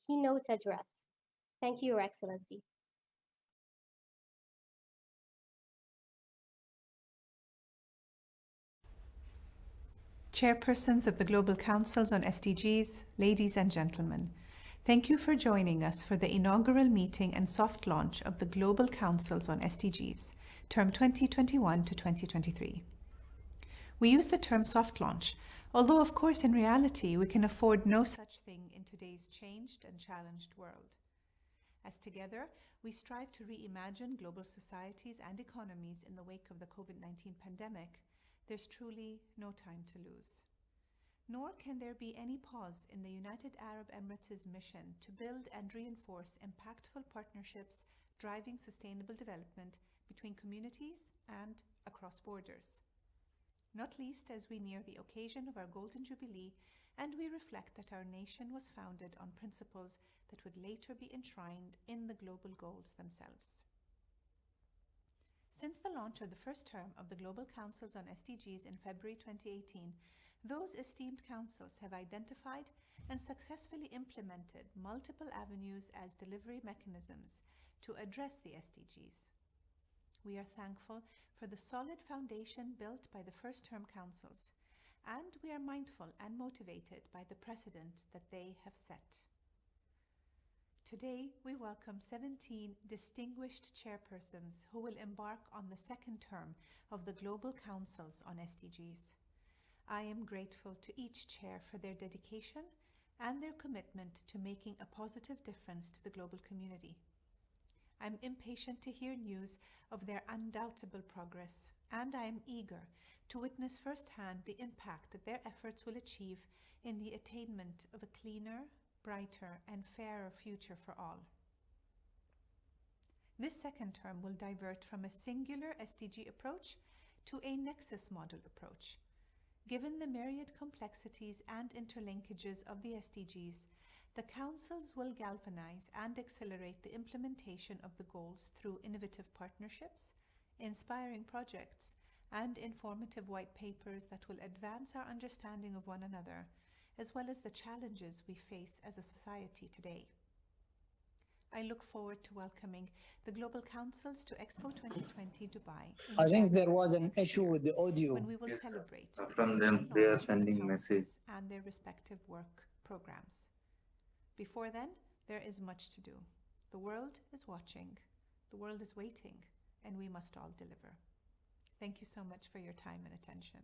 keynote address. Thank you, Your Excellency. Chairpersons of the Global Councils on SDGs, ladies and gentlemen, thank you for joining us for the inaugural meeting and soft launch of the Global Councils on SDGs, term 2021 to 2023. We use the term soft launch, although of course in reality we can afford no such thing in today's changed and challenged world. As together, we strive to reimagine global societies and economies in the wake of the COVID-19 pandemic, there's truly no time to lose. Nor can there be any pause in the United Arab Emirates' mission to build and reinforce impactful partnerships driving sustainable development between communities and across borders. Not least as we near the occasion of our Golden Jubilee and we reflect that our nation was founded on principles that would later be enshrined in the global goals themselves. Since the launch of the first term of the Global Councils on SDGs in February 2018, those esteemed councils have identified and successfully implemented multiple avenues as delivery mechanisms to address the SDGs. We are thankful for the solid foundation built by the first term councils, and we are mindful and motivated by the precedent that they have set. Today, we welcome 17 distinguished chairpersons who will embark on the second term of the Global Councils on SDGs. I am grateful to each chair for their dedication and their commitment to making a positive difference to the global community. I'm impatient to hear news of their undoubtable progress, and I am eager to witness firsthand the impact that their efforts will achieve in the attainment of a cleaner, brighter and fairer future for all. This second term will divert from a singular SDG approach to a nexus model approach. Given the myriad complexities and interlinkages of the SDGs, the councils will galvanize and accelerate the implementation of the goals through innovative partnerships, inspiring projects, and informative white papers that will advance our understanding of one another, as well as the challenges we face as a society today. I look forward to welcoming the Global Councils to Expo 2020 Dubai. I think there was an issue with the audio. When we will Yes, celebrate the from official them, they are launch of the sending message. councils and their respective work programs. Before then, there is much to do. The world is watching, the world is waiting, and we must all deliver. Thank you so much for your time and attention.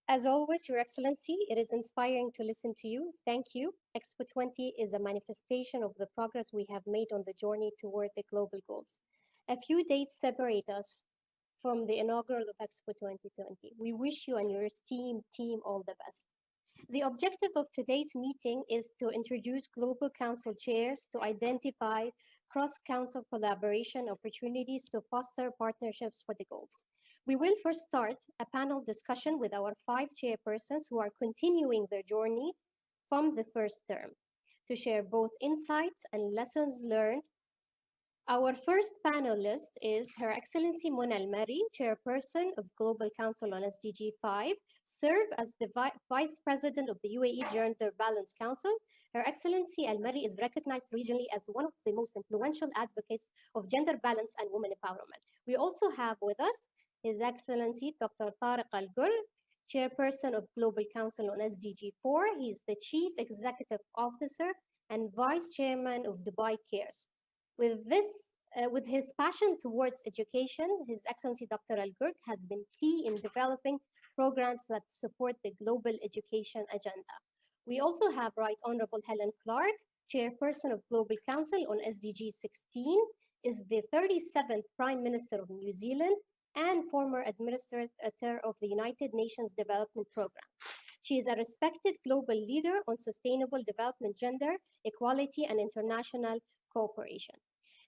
As always, Your Excellency, it is inspiring to listen to you. Thank you. Expo 20 is a manifestation of the progress we have made on the journey toward the global goals. A few days separate us from the inaugural of Expo 2020. We wish you and your esteemed team all the best. The objective of today's meeting is to introduce Global Council chairs to identify cross-council collaboration opportunities to foster partnerships for the goals. We will first start a panel discussion with our 5 chairpersons who are continuing their journey from the first term to share both insights and lessons learned. Our first panelist is Her Excellency Manal Teriyam, Chairperson of Global Council on SDG 5, serve as the Vice President of the UAE Gender Balance Council. Her Excellency Al-Mari is recognized regionally as one of the most influential advocates of gender balance and women empowerment. We also have with us His Excellency Dr. Tariq Al-Gur, Chairperson of Global Council on SDG 4. He is the Chief Executive Officer and Vice Chairman of Dubai Cares. With his passion towards education, His Excellency Dr. Al-Gur has been key in developing programs that support the global education agenda. We also have Right Honorable Helen Clark, Chairperson of Global Council on SDG 16, is the 37th Prime Minister of New Zealand and former Administrator of the United Nations Development Programme. She is a respected global leader on sustainable development, gender equality, and international cooperation.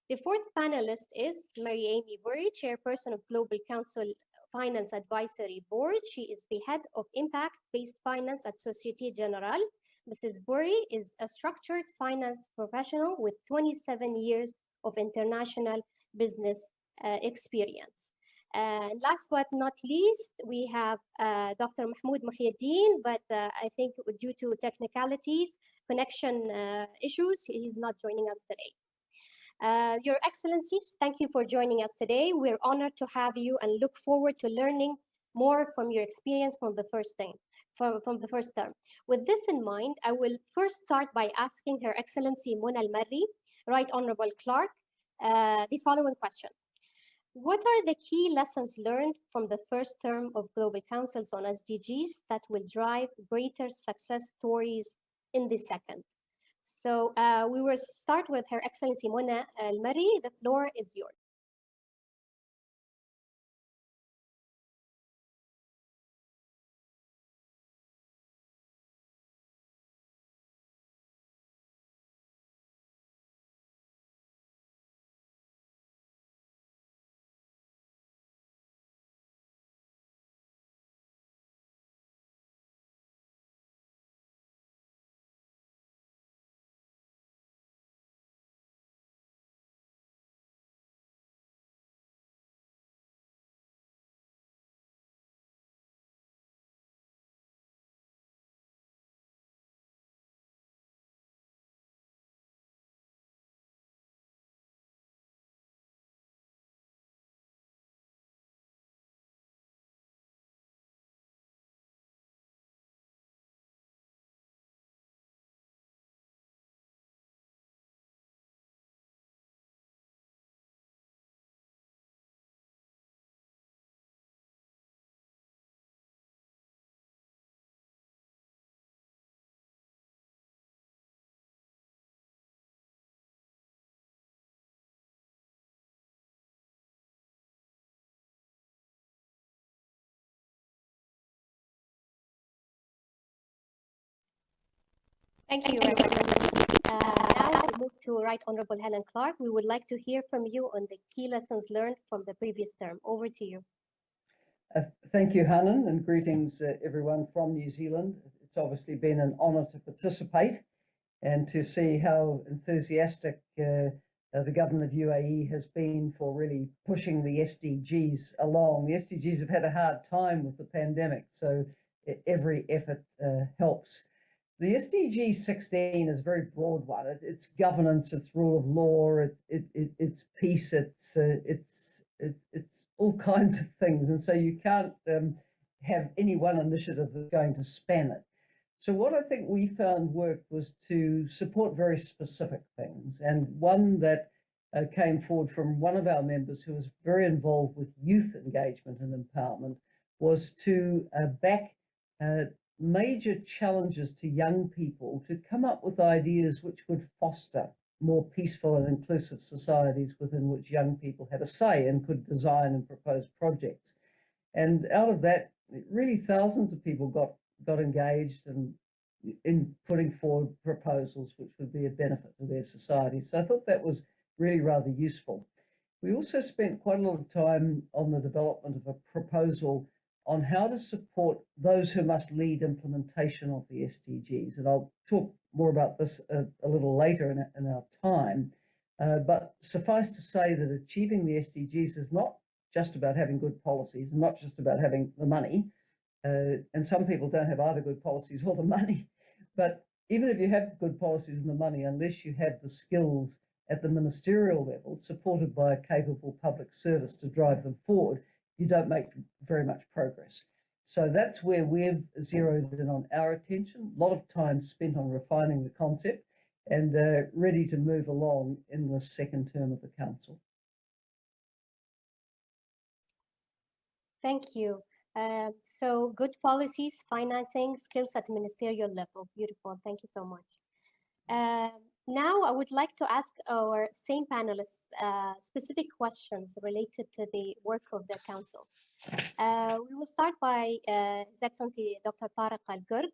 The fourth panelist is Mary Amy Burry, Chairperson of Global Council Finance Advisory Board. She is the head of impact-based finance at Societe Generale. Mrs. Burry is a structured finance professional with 27 years of international business experience. And last but not least, we have Dr. Mahmoud Muhyiddin, but I think due to technicalities, connection issues, he's not joining us today. Your Excellencies, thank you for joining us today. We're honored to have you and look forward to learning more from your experience from the first term. With this in mind, I will first start by asking Her Excellency Manal Teriyam, Right Honorable Clark, the following question. What are the key lessons learned from the first term of Global Councils on SDGs that will drive greater success stories in the second? So we will start with Her Excellency Manal Teriyam. The floor is yours. Thank you, now we move to Right Honorable Helen Clark. We would like to hear from you on the key lessons learned from the previous term. Over to you. Thank you, Helen, and greetings everyone from New Zealand. It's obviously been an honour to participate and to see how enthusiastic the government of UAE has been for really pushing the SDGs along. The SDGs have had a hard time with the pandemic, so every effort helps. The SDG 16 is a very broad one. It's governance, it's rule of law, it's peace, it's all kinds of things, and so you can't have any one initiative that's going to span it. So what I think we found worked was to support very specific things, and one that came forward from one of our members who was very involved with youth engagement and empowerment was to back major challenges to young people to come up with ideas which would foster more peaceful and inclusive societies within which young people had a say and could design and propose projects. And out of that, really thousands of people got engaged and in putting forward proposals which would be a benefit to their society. So I thought that was really rather useful. We also spent quite a lot of time on the development of a proposal on how to support those who must lead implementation of the SDGs. And I'll talk more about this a little later in our time. But suffice to say that achieving the SDGs is not just about having good policies, not just about having the money. And some people don't have either good policies or the money. But even if you have good policies and the money, unless you have the skills at the ministerial level, supported by a capable public service to drive them forward, you don't make very much progress. So that's where we've zeroed in on our attention, a lot of time spent on refining the concept and ready to move along in the second term of the council. Thank you. So good policies, financing, skills at ministerial level. Beautiful. Thank you so much. Now I would like to ask our same panelists specific questions related to the work of the councils. We will start by His Excellency Dr. Tariq Al-Gurg.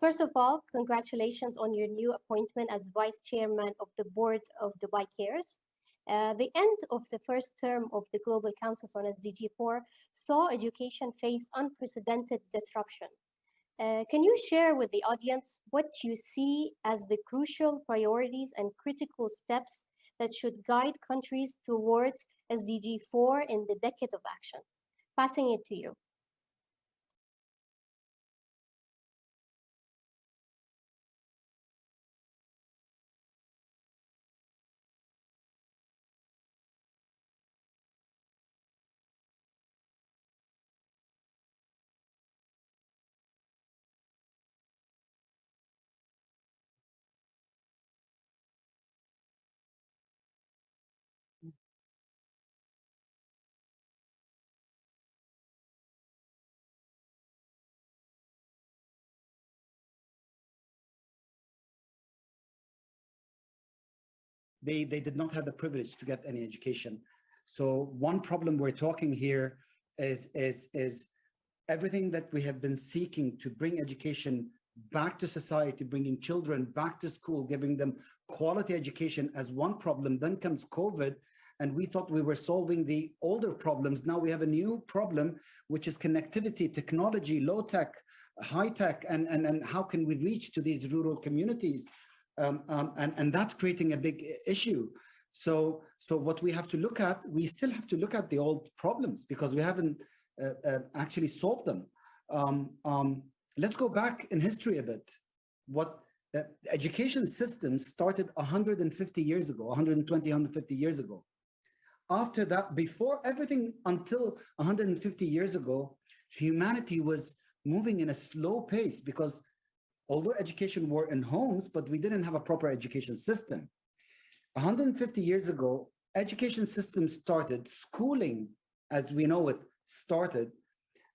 First of all, congratulations on your new appointment as Vice Chairman of the Board of Dubai Cares. The end of the first term of the Global Councils on SDG 4 saw education face unprecedented disruption. Can you share with the audience what you see as the crucial priorities and critical steps that should guide countries towards SDG 4 in the decade of action? Passing it to you. They did not have the privilege to get any education. So one problem we're talking here is everything that we have been seeking to bring education back to society, bringing children back to school, giving them quality education as one problem. Then comes COVID, and we thought we were solving the older problems. Now we have a new problem, which is connectivity, technology, low tech, high tech, and how can we reach to these rural communities? And that's creating a big issue. So what we have to look at, we still have to look at the old problems because we haven't actually solved them. Let's go back in history a bit. What education systems started 150 years ago, 120, 150 years ago. After that, before everything until 150 years ago, humanity was moving in a slow pace because although education were in homes, but we didn't have a proper education system. 150 years ago, education systems started, schooling as we know it started,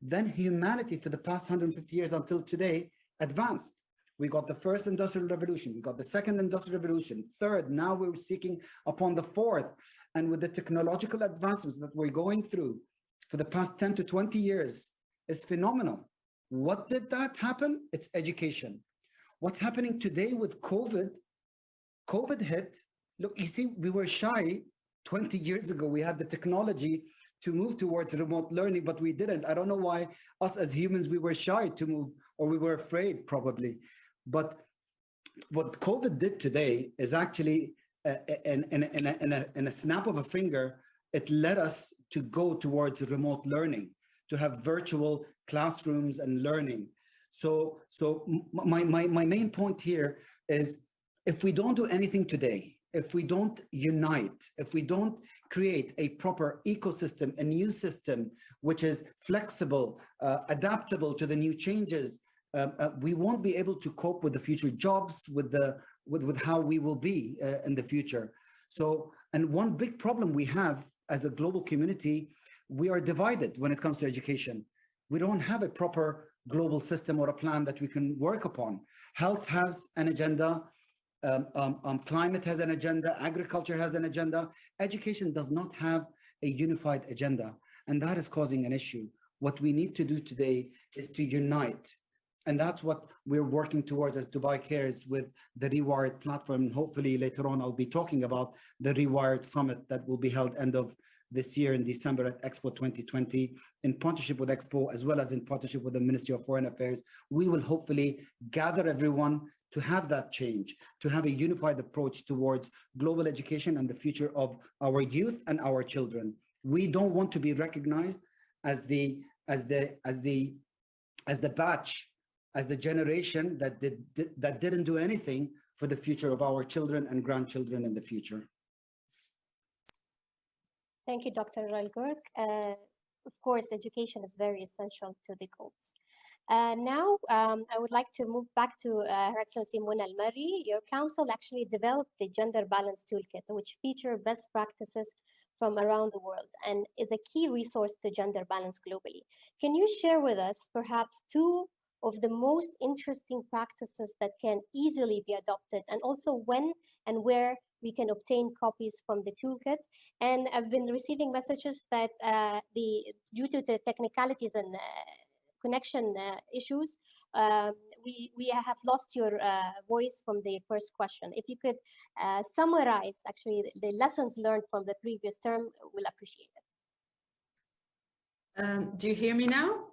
then humanity for the past 150 years until today advanced. We got the first industrial revolution, we got the second industrial revolution, third, now we're seeking upon the fourth. And with the technological advancements that we're going through for the past 10 to 20 years, is phenomenal. What did that happen? It's education. What's happening today with COVID? COVID hit. Look, you see, we were shy 20 years ago. We had the technology to move towards remote learning, but we didn't. I don't know why us as humans, we were shy to move, or we were afraid probably. But what COVID did today is actually, in a snap of a finger, it led us to go towards remote learning, to have virtual classrooms and learning. So my main point here is, if we don't do anything today, if we don't unite, if we don't create a proper ecosystem, a new system which is flexible, adaptable to the new changes, we won't be able to cope with the future jobs, with how we will be in the future. So, and one big problem we have as a global community, we are divided when it comes to education. We don't have a proper global system or a plan that we can work upon. Health has an agenda, climate has an agenda, agriculture has an agenda. Education does not have a unified agenda, and that is causing an issue. What we need to do today is to unite. And that's what we're working towards as Dubai Cares with the Rewired platform. Hopefully later on, I'll be talking about the Rewired Summit that will be held end of this year in December at Expo 2020 in partnership with Expo, as well as in partnership with the Ministry of Foreign Affairs. We will hopefully gather everyone to have that change, to have a unified approach towards global education and the future of our youth and our children. We don't want to be recognized as the batch, as the generation that didn't do anything for the future of our children and grandchildren in the future. Thank you, Dr. Alger. Of course, education is very essential to the goals. Now, I would like to move back to Her Excellency Manal Teriyam. Your council actually developed the Gender Balance Toolkit, which feature best practices from around the world and is a key resource to gender balance globally. Can you share with us perhaps two of the most interesting practices that can easily be adopted, and also when and where we can obtain copies from the toolkit? And I've been receiving messages that due to the technicalities and connection issues, we have lost your voice from the first question. If you could summarize actually the lessons learned from the previous term, we'll appreciate it. Do you hear me now?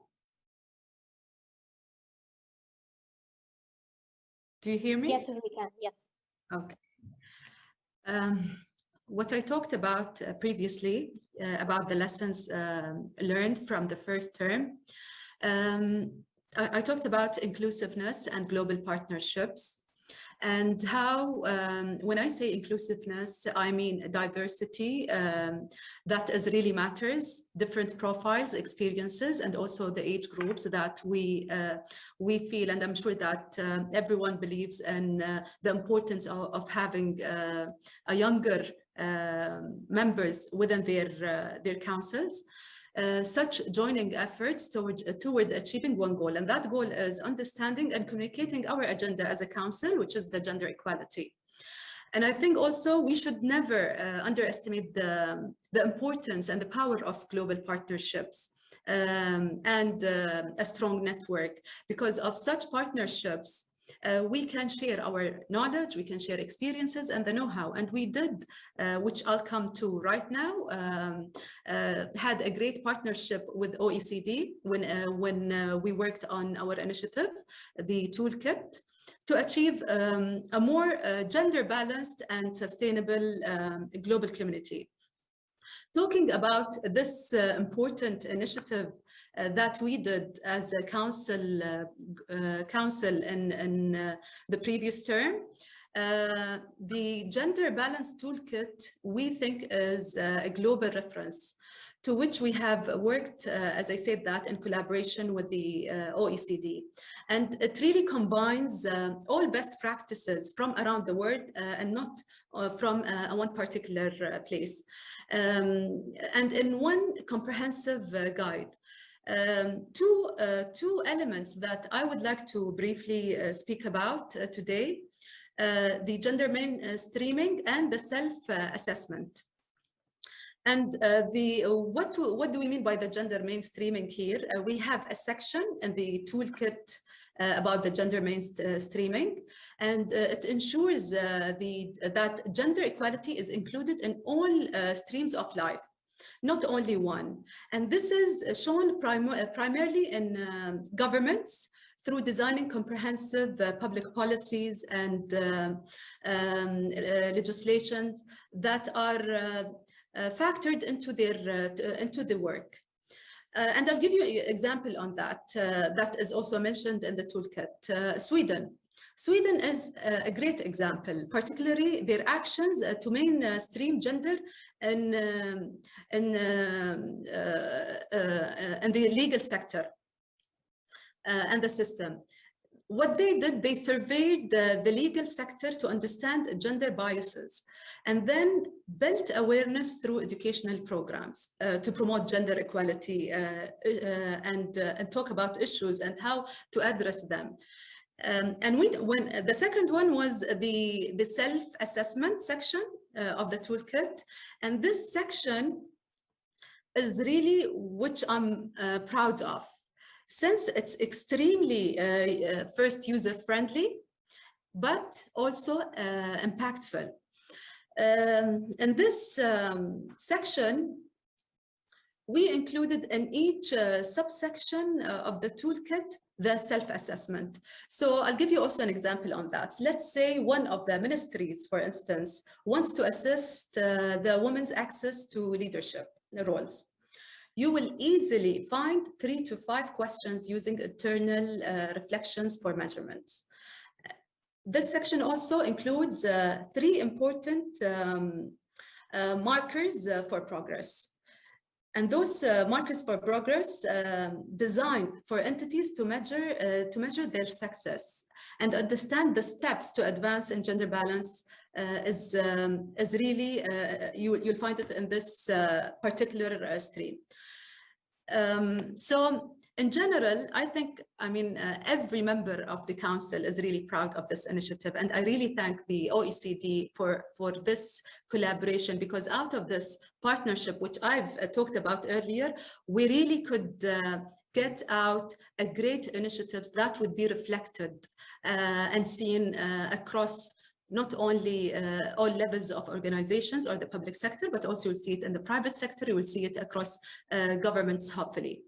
Do you hear me? Yes, we can. Yes. Okay. What I talked about previously about the lessons learned from the first term, I talked about inclusiveness and global partnerships, and how, when I say inclusiveness, I mean diversity, that is really matters, different profiles, experiences, and also the age groups that we feel, and I'm sure that everyone believes in the importance of having a younger members within their councils. Such joining efforts toward achieving one goal, and that goal is understanding and communicating our agenda as a council, which is the gender equality. And I think also we should never underestimate the importance and the power of global partnerships and a strong network. Because of such partnerships, we can share our knowledge, we can share experiences and the know-how, and we did, which I'll come to right now, had a great partnership with OECD when we worked on our initiative, the Toolkit, to achieve a more gender balanced and sustainable global community. Talking about this important initiative that we did as a council in the previous term, the Gender Balance Toolkit, we think, is a global reference to which we have worked, as I said, that in collaboration with the OECD. And it really combines all best practices from around the world and not from one particular place. And in one comprehensive guide. Two elements that I would like to briefly speak about today, the gender mainstreaming and the self-assessment. And what do we mean by the gender mainstreaming here? We have a section in the toolkit about the gender mainstreaming, and it ensures that gender equality is included in all streams of life, not only one. And this is shown primarily in governments through designing comprehensive public policies and legislations that are factored into the work. And I'll give you an example on that. That is also mentioned in the toolkit. Sweden is a great example, particularly their actions to mainstream gender in the legal sector and the system. What they did, they surveyed the legal sector to understand gender biases, and then built awareness through educational programs to promote gender equality and talk about issues and how to address them. And when the second one was the self-assessment section of the toolkit, and this section is really which I'm proud of, since it's extremely first user-friendly, but also impactful. In this section, we included in each subsection of the toolkit the self-assessment. So I'll give you also an example on that. Let's say one of the ministries, for instance, wants to assist the women's access to leadership roles. You will easily find 3 to 5 questions using internal reflections for measurements. This section also includes 3 important markers for progress. And those markers for progress designed for entities to measure their success and understand the steps to advance in gender balance is really, you'll find it in this particular stream. So In general, I think, every member of the council is really proud of this initiative. And I really thank the OECD for this collaboration, because out of this partnership, which I've talked about earlier, we really could get out a great initiative that would be reflected and seen across not only all levels of organizations or the public sector, but also you'll see it in the private sector, you will see it across governments, hopefully.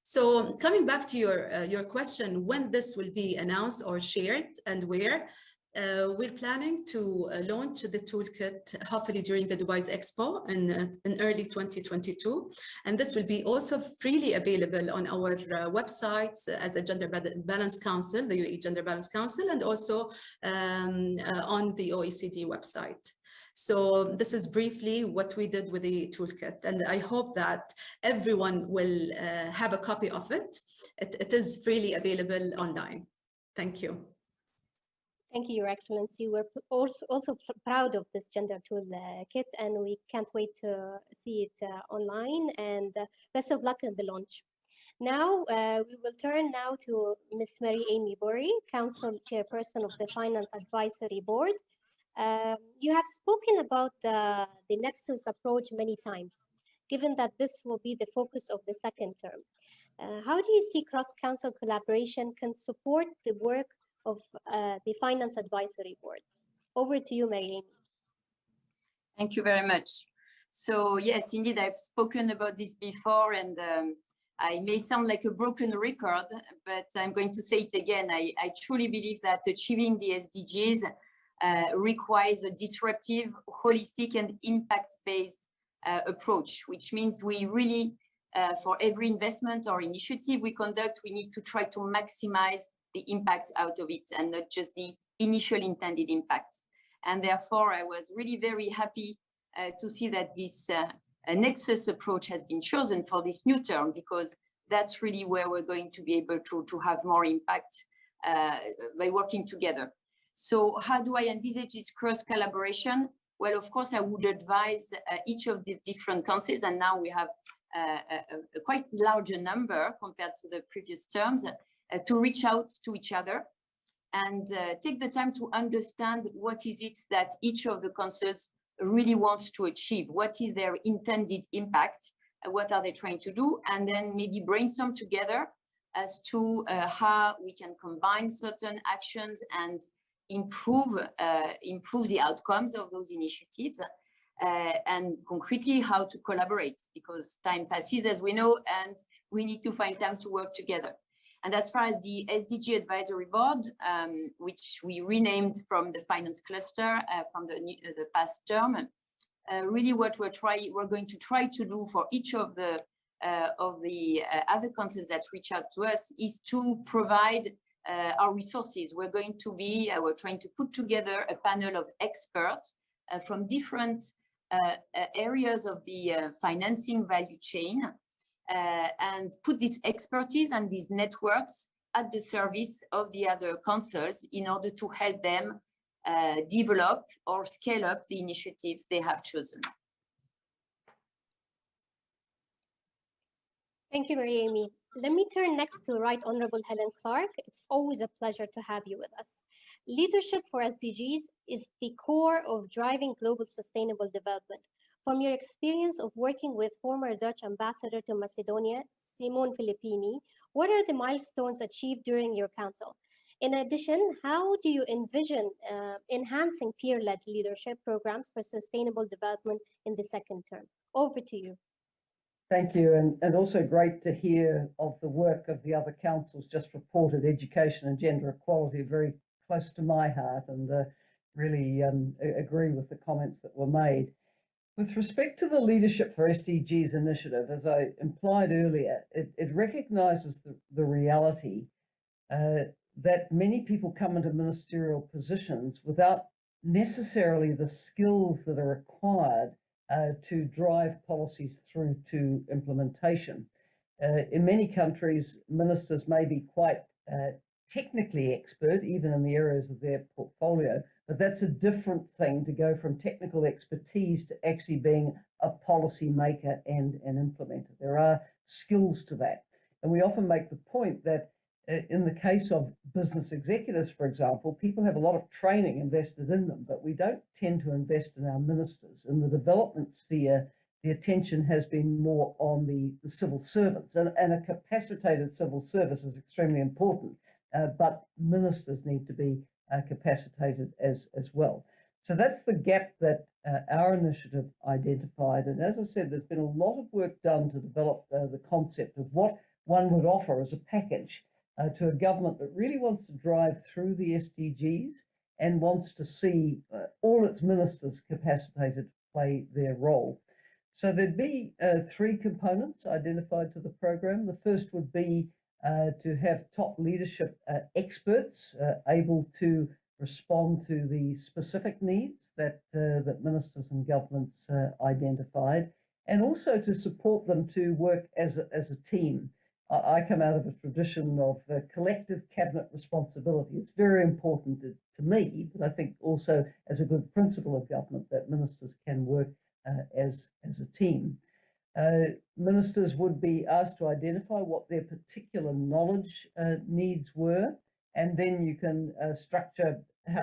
So coming back to your question, when this will be announced or shared and where, we're planning to launch the toolkit hopefully during the Dubai's Expo in early 2022. And this will be also freely available on our websites as a Gender Balance Council, the UAE Gender Balance Council, and also on the OECD website. So this is briefly what we did with the toolkit, and I hope that everyone will have a copy of it. It is freely available online. Thank you. Thank you, Your Excellency. We're also proud of this gender toolkit, and we can't wait to see it online, and best of luck in the launch. Now, we will turn now to Ms. Mary Amy Burry, Council Chairperson of the Finance Advisory Board. You have spoken about the Nexus approach many times, given that this will be the focus of the second term. How do you see cross-council collaboration can support the work of the Finance Advisory Board? Over to you, Mary Amy. Thank you very much. So yes, indeed, I've spoken about this before, and I may sound like a broken record, but I'm going to say it again. I truly believe that achieving the SDGs requires a disruptive, holistic, and impact-based approach, which means we really, for every investment or initiative we conduct, we need to try to maximize the impact out of it and not just the initial intended impact. And therefore, I was really very happy to see that this Nexus approach has been chosen for this new term, because that's really where we're going to be able to have more impact by working together. So how do I envisage this cross collaboration? Well, of course, I would advise each of the different councils, and now we have a quite larger number compared to the previous terms, to reach out to each other and take the time to understand what is it that each of the councils really wants to achieve, what is their intended impact, what are they trying to do, and then maybe brainstorm together as to how we can combine certain actions and improve the outcomes of those initiatives, and concretely how to collaborate, because time passes, as we know, and we need to find time to work together. And as far as the SDG Advisory Board, which we renamed from the finance cluster from the past term, really what we're going to try to do for each of the other councils that reach out to us is to provide our resources. We're trying to put together a panel of experts from different areas of the financing value chain, and put this expertise and these networks at the service of the other councils in order to help them develop or scale up the initiatives they have chosen. Thank you, Mary Amy. Let me turn next to Right Honorable Helen Clark. It's always a pleasure to have you with us. Leadership for SDGs is the core of driving global sustainable development. From your experience of working with former Dutch ambassador to Macedonia, Simone Filippini, what are the milestones achieved during your council? In addition, how do you envision enhancing peer-led leadership programs for sustainable development in the second term? Over to you. Thank you, and also great to hear of the work of the other councils just reported. Education and gender equality are very close to my heart, and really agree with the comments that were made. With respect to the Leadership for SDGs initiative, as I implied earlier, it recognises the reality that many people come into ministerial positions without necessarily the skills that are required to drive policies through to implementation. In many countries, ministers may be quite technically expert, even in the areas of their portfolio, but that's a different thing to go from technical expertise to actually being a policy maker and an implementer. There are skills to that. And we often make the point that in the case of business executives, for example, people have a lot of training invested in them, but we don't tend to invest in our ministers. In the development sphere, the attention has been more on the civil servants, and a capacitated civil service is extremely important, but ministers need to be capacitated as well. So that's the gap that our initiative identified. And as I said, there's been a lot of work done to develop the concept of what one would offer as a package to a government that really wants to drive through the SDGs and wants to see all its ministers capacitated to play their role. So there'd be three components identified to the program. The first would be to have top leadership experts able to respond to the specific needs that ministers and governments identified, and also to support them to work as a team. I come out of a tradition of collective cabinet responsibility. It's very important to me, but I think also as a good principle of government that ministers can work as a team. Ministers would be asked to identify what their particular knowledge needs were, and then you can structure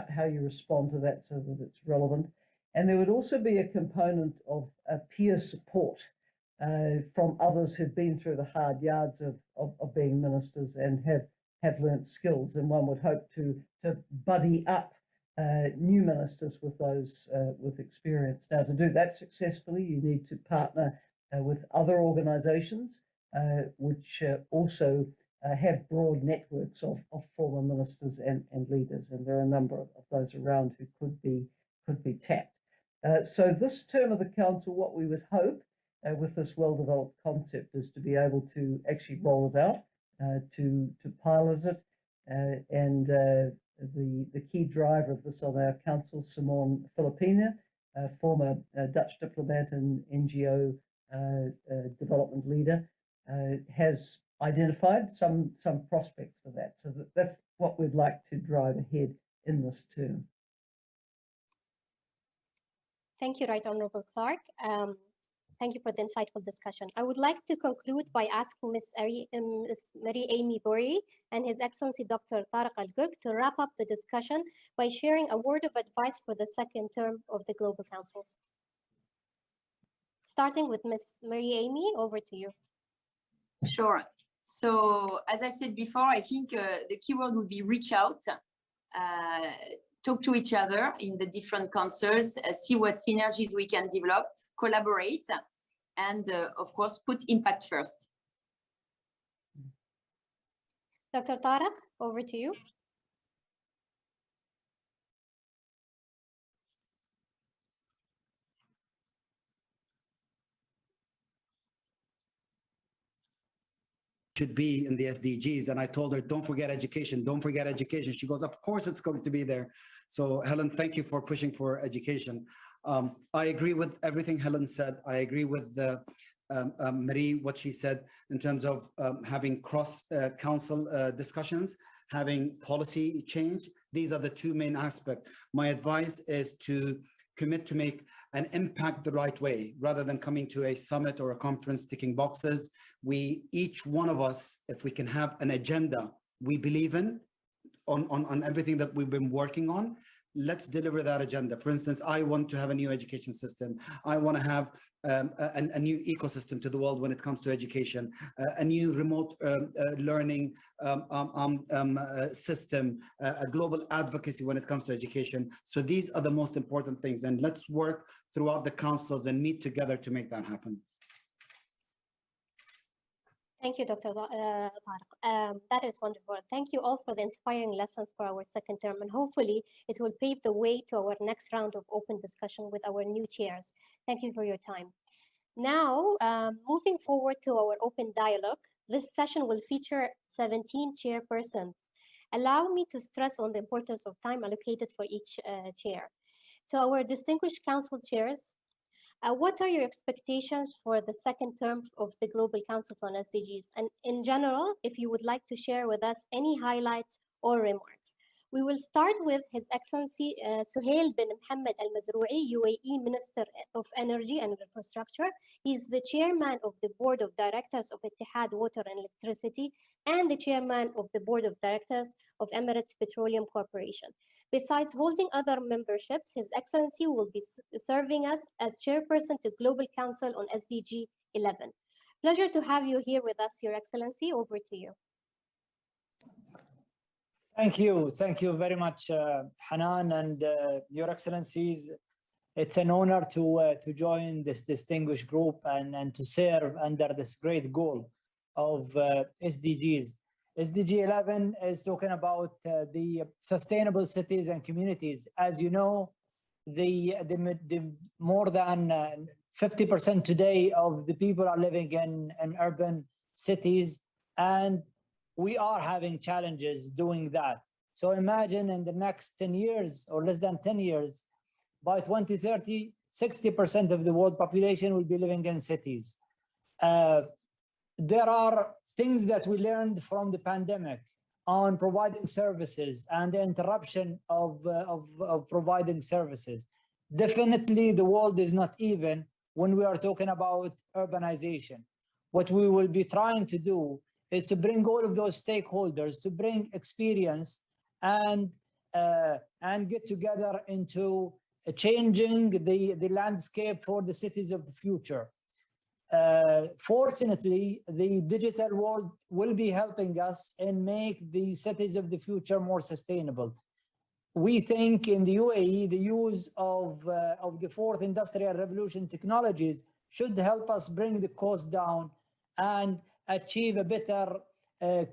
how you respond to that so that it's relevant. And there would also be a component of peer support from others who've been through the hard yards of being ministers and have learnt skills. And one would hope to buddy up new ministers with those with experience. Now, to do that successfully, you need to partner with other organisations which also have broad networks of former ministers and leaders, and there are a number of those around who could be tapped. So this term of the council, what we would hope with this well-developed concept is to be able to actually roll it out, to pilot it, and the key driver of this on our council, Simon Filipina, former Dutch diplomat and NGO development leader, has identified some prospects for that. So that's what we'd like to drive ahead in this term. Thank you, Right Honourable Clark. Thank you for the insightful discussion. I would like to conclude by asking Ms. Marie Amy Burry and His Excellency Dr. Tariq Al-Gurk to wrap up the discussion by sharing a word of advice for the second term of the Global Councils. Starting with Ms. Marie Amy, over to you. Sure. So as I've said before, I think the keyword would be reach out, talk to each other in the different councils, see what synergies we can develop, collaborate, and of course, put impact first. Dr. Tariq, over to you. Should be in the SDGs. And I told her, don't forget education, don't forget education. She goes, of course it's going to be there. So Helen, thank you for pushing for education. I agree with everything Helen said. I agree with Marie, what she said in terms of having cross-council discussions, having policy change. These are the two main aspects. My advice is to commit to make an impact the right way, rather than coming to a summit or a conference ticking boxes. Each one of us, if we can have an agenda we believe in on everything that we've been working on, let's deliver that agenda. For instance, I want to have a new education system. I want to have a new ecosystem to the world when it comes to education, a new remote learning system, a global advocacy when it comes to education. So these are the most important things, and let's work throughout the councils and meet together to make that happen. Thank you, Dr. Tariq. That is wonderful. Thank you all for the inspiring lessons for our second term, and hopefully it will pave the way to our next round of open discussion with our new chairs. Thank you for your time. Now, moving forward to our open dialogue, this session will feature 17 chairpersons. Allow me to stress on the importance of time allocated for each chair. To our distinguished council chairs, what are your expectations for the second term of the Global Councils on SDGs? And in general, if you would like to share with us any highlights or remarks. We will start with His Excellency Suhail bin Mohammed Al Mazroui, UAE Minister of Energy and Infrastructure. He's the chairman of the Board of Directors of Ittihad Water and Electricity and the chairman of the Board of Directors of Emirates Petroleum Corporation. Besides holding other memberships, His Excellency will be serving us as chairperson to Global Council on SDG 11. Pleasure to have you here with us, Your Excellency. Over to you. Thank you very much, Hanan and Your Excellencies. It's an honor to join this distinguished group and to serve under this great goal of SDGs. SDG 11 is talking about the sustainable cities and communities. As you know, the more than 50% today of the people are living in urban cities, and we are having challenges doing that. So imagine in the next 10 years or less than 10 years, by 2030, 60% of the world population will be living in cities. There are things that we learned from the pandemic on providing services and the interruption of providing services. Definitely the world is not even when we are talking about urbanization. What we will be trying to do is to bring all of those stakeholders to bring experience and get together into changing the landscape for the cities of the future. Fortunately, the digital world will be helping us and make the cities of the future more sustainable. We think in the UAE, the use of the fourth industrial revolution technologies should help us bring the cost down and achieve a better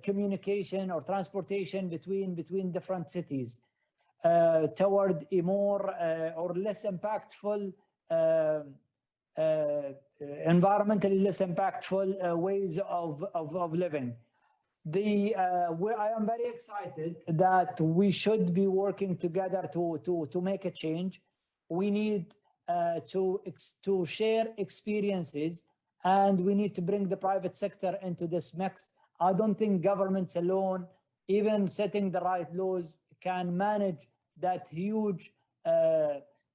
communication or transportation between different cities toward a more or less impactful environmentally less impactful ways of living. I am very excited that we should be working together to make a change. We need to share experiences, and we need to bring the private sector into this mix. I don't think governments alone, even setting the right laws, can manage that huge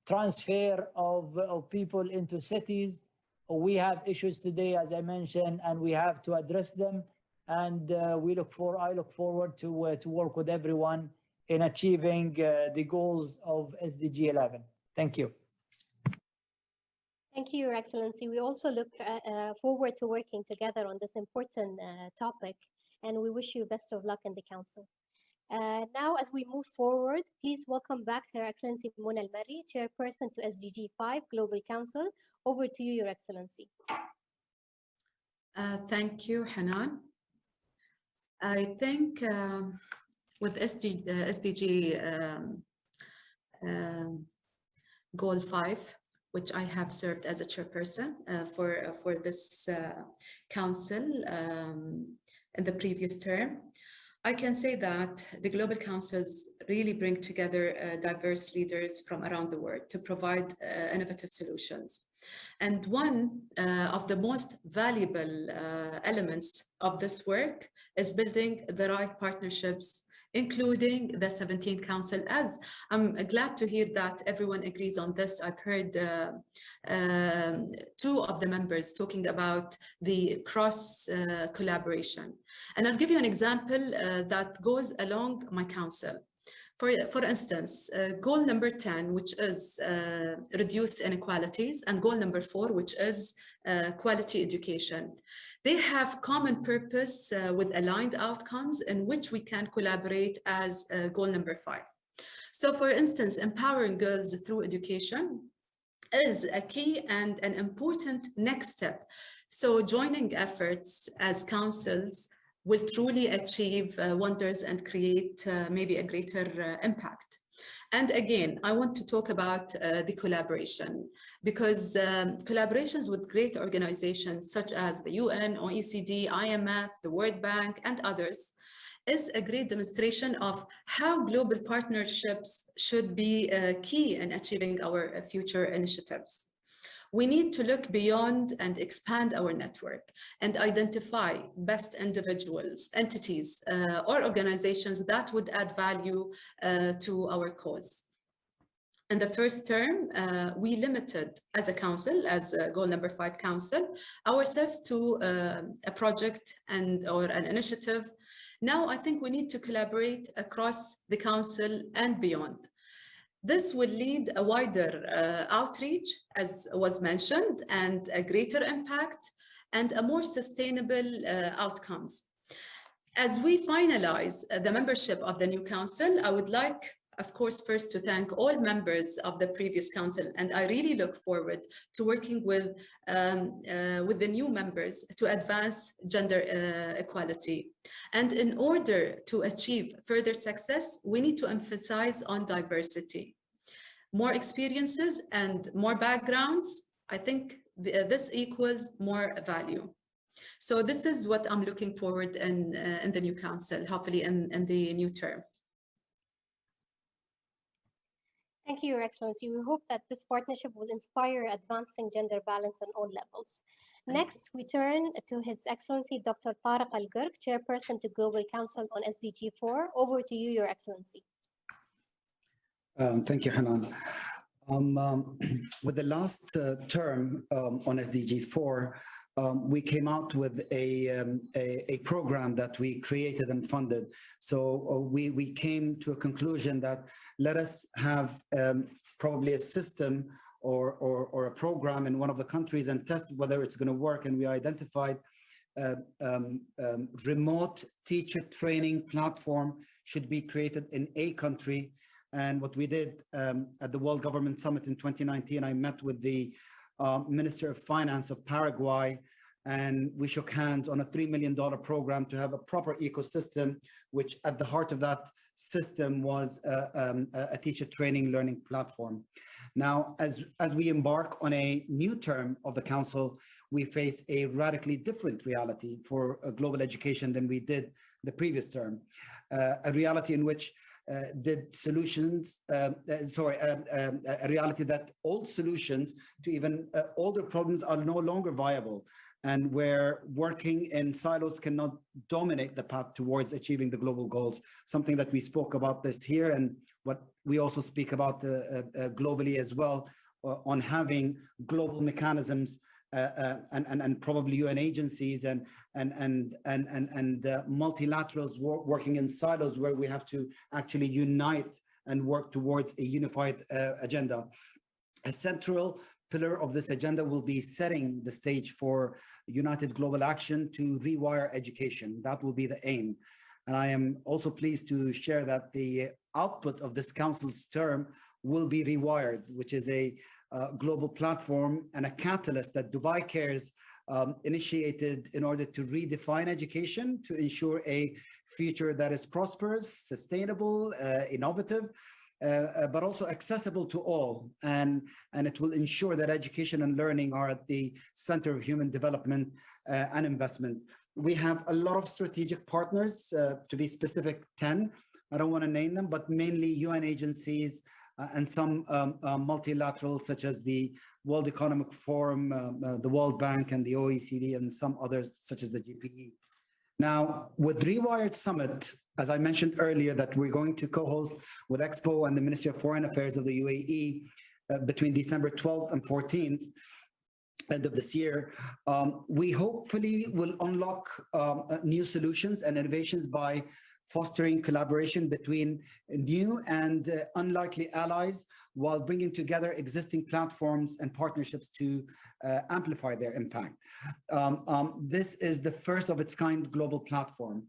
transfer of people into cities. We have issues today, as I mentioned, and we have to address them. And I look forward to work with everyone in achieving the goals of SDG 11. Thank you. Thank you, Your Excellency. We also look forward to working together on this important topic, and we wish you best of luck in the Council. Now, as we move forward, please welcome back Her Excellency Manal Teriyam, Chairperson to SDG 5 Global Council. Over to you, Your Excellency. Thank you, Hanan. I think with SDG Goal 5, which I have served as a chairperson for this council in the previous term, I can say that the global councils really bring together diverse leaders from around the world to provide innovative solutions. And one of the most valuable elements of this work is building the right partnerships, including the 17th Council. As I'm glad to hear that everyone agrees on this. I've heard two of the members talking about the cross collaboration. And I'll give you an example that goes along my council. For instance, goal number 10, which is reduced inequalities, and goal number 4, which is quality education. They have common purpose with aligned outcomes in which we can collaborate as goal number 5. So for instance, empowering girls through education is a key and an important next step. So joining efforts as councils will truly achieve wonders and create maybe a greater impact. And again, I want to talk about the collaboration, because collaborations with great organizations such as the UN, OECD, IMF, the World Bank, and others is a great demonstration of how global partnerships should be key in achieving our future initiatives. We need to look beyond and expand our network and identify best individuals, entities, or organizations that would add value to our cause. In the first term, we limited as a council, as goal number 5 council, ourselves to a project or an initiative. Now I think we need to collaborate across the council and beyond. This will lead a wider outreach, as was mentioned, and a greater impact and a more sustainable outcomes. As we finalize the membership of the new council, I would like, of course, first to thank all members of the previous council, and I really look forward to working with the new members to advance gender equality. And in order to achieve further success, we need to emphasize on diversity. More experiences and more backgrounds, I think this equals more value. So this is what I'm looking forward in the new council, hopefully in the new term. Thank you, Your Excellency. We hope that this partnership will inspire advancing gender balance on all levels. Next, we turn to His Excellency Dr. Tariq Al-Gurk, Chairperson to Global Council on SDG 4. Over to you, Your Excellency. Thank you, Hanan. With the last term on SDG 4, we came out with a program that we created and funded. So we came to a conclusion that let us have probably a system or a program in one of the countries and test whether it's going to work. And we identified remote teacher training platform should be created in a country. And what we did at the World Government Summit in 2019, I met with the Minister of Finance of Paraguay, and we shook hands on a $3 million program to have a proper ecosystem, which at the heart of that system was a teacher training learning platform. Now, as we embark on a new term of the Council, we face a radically different reality for global education than we did the previous term, a reality in which a reality that old solutions to even older problems are no longer viable, and where working in silos cannot dominate the path towards achieving the global goals, something that we spoke about this here and what we also speak about globally as well, on having global mechanisms and probably UN agencies and multilaterals working in silos where we have to actually unite and work towards a unified agenda. A central pillar of this agenda will be setting the stage for united global action to rewire education. That will be the aim. And I am also pleased to share that the output of this council's term will be Rewired, which is a global platform and a catalyst that Dubai Cares initiated in order to redefine education to ensure a future that is prosperous, sustainable, innovative, but also accessible to all. And it will ensure that education and learning are at the center of human development and investment. We have a lot of strategic partners, to be specific, 10. I don't want to name them, but mainly UN agencies and some multilaterals such as the World Economic Forum, the World Bank and the OECD, and some others such as the GPE. Now, with Rewired Summit, as I mentioned earlier, that we're going to co-host with Expo and the Ministry of Foreign Affairs of the UAE between December 12th and 14th, end of this year, we hopefully will unlock new solutions and innovations by fostering collaboration between new and unlikely allies while bringing together existing platforms and partnerships to amplify their impact. This is the first of its kind global platform.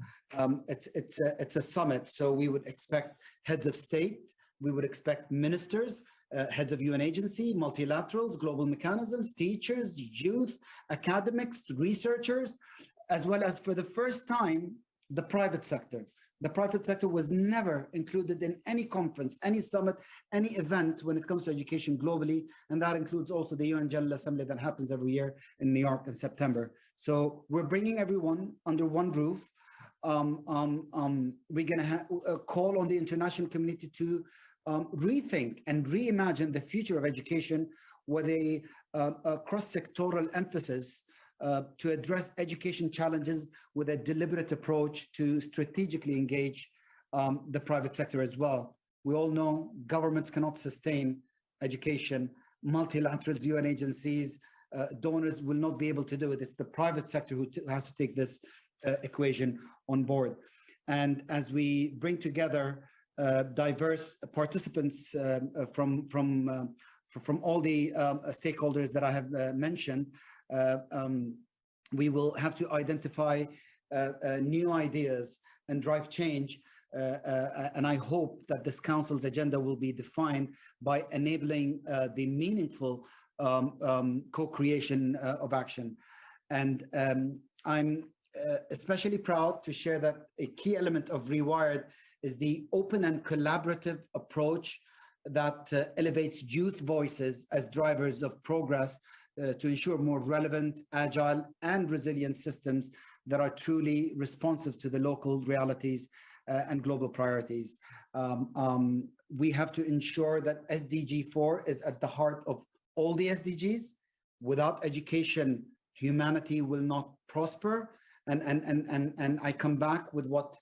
It's a summit, so we would expect heads of state, we would expect ministers, heads of UN agency, multilaterals, global mechanisms, teachers, youth, academics, researchers, as well as for the first time, the private sector. The private sector was never included in any conference, any summit, any event when it comes to education globally. And that includes also the UN General Assembly that happens every year in New York in September. So we're bringing everyone under one roof. We're going to call on the international community to rethink and reimagine the future of education with a cross-sectoral emphasis to address education challenges with a deliberate approach to strategically engage the private sector as well. We all know governments cannot sustain education. Multilaterals, UN agencies, donors will not be able to do it. It's the private sector who has to take this equation on board. And as we bring together diverse participants from all the stakeholders that I have mentioned, we will have to identify new ideas and drive change. And I hope that this council's agenda will be defined by enabling the meaningful co-creation of action. And I'm especially proud to share that a key element of Rewired is the open and collaborative approach that elevates youth voices as drivers of progress to ensure more relevant, agile, and resilient systems that are truly responsive to the local realities and global priorities. We have to ensure that SDG 4 is at the heart of all the SDGs. Without education, humanity will not prosper. And I come back with what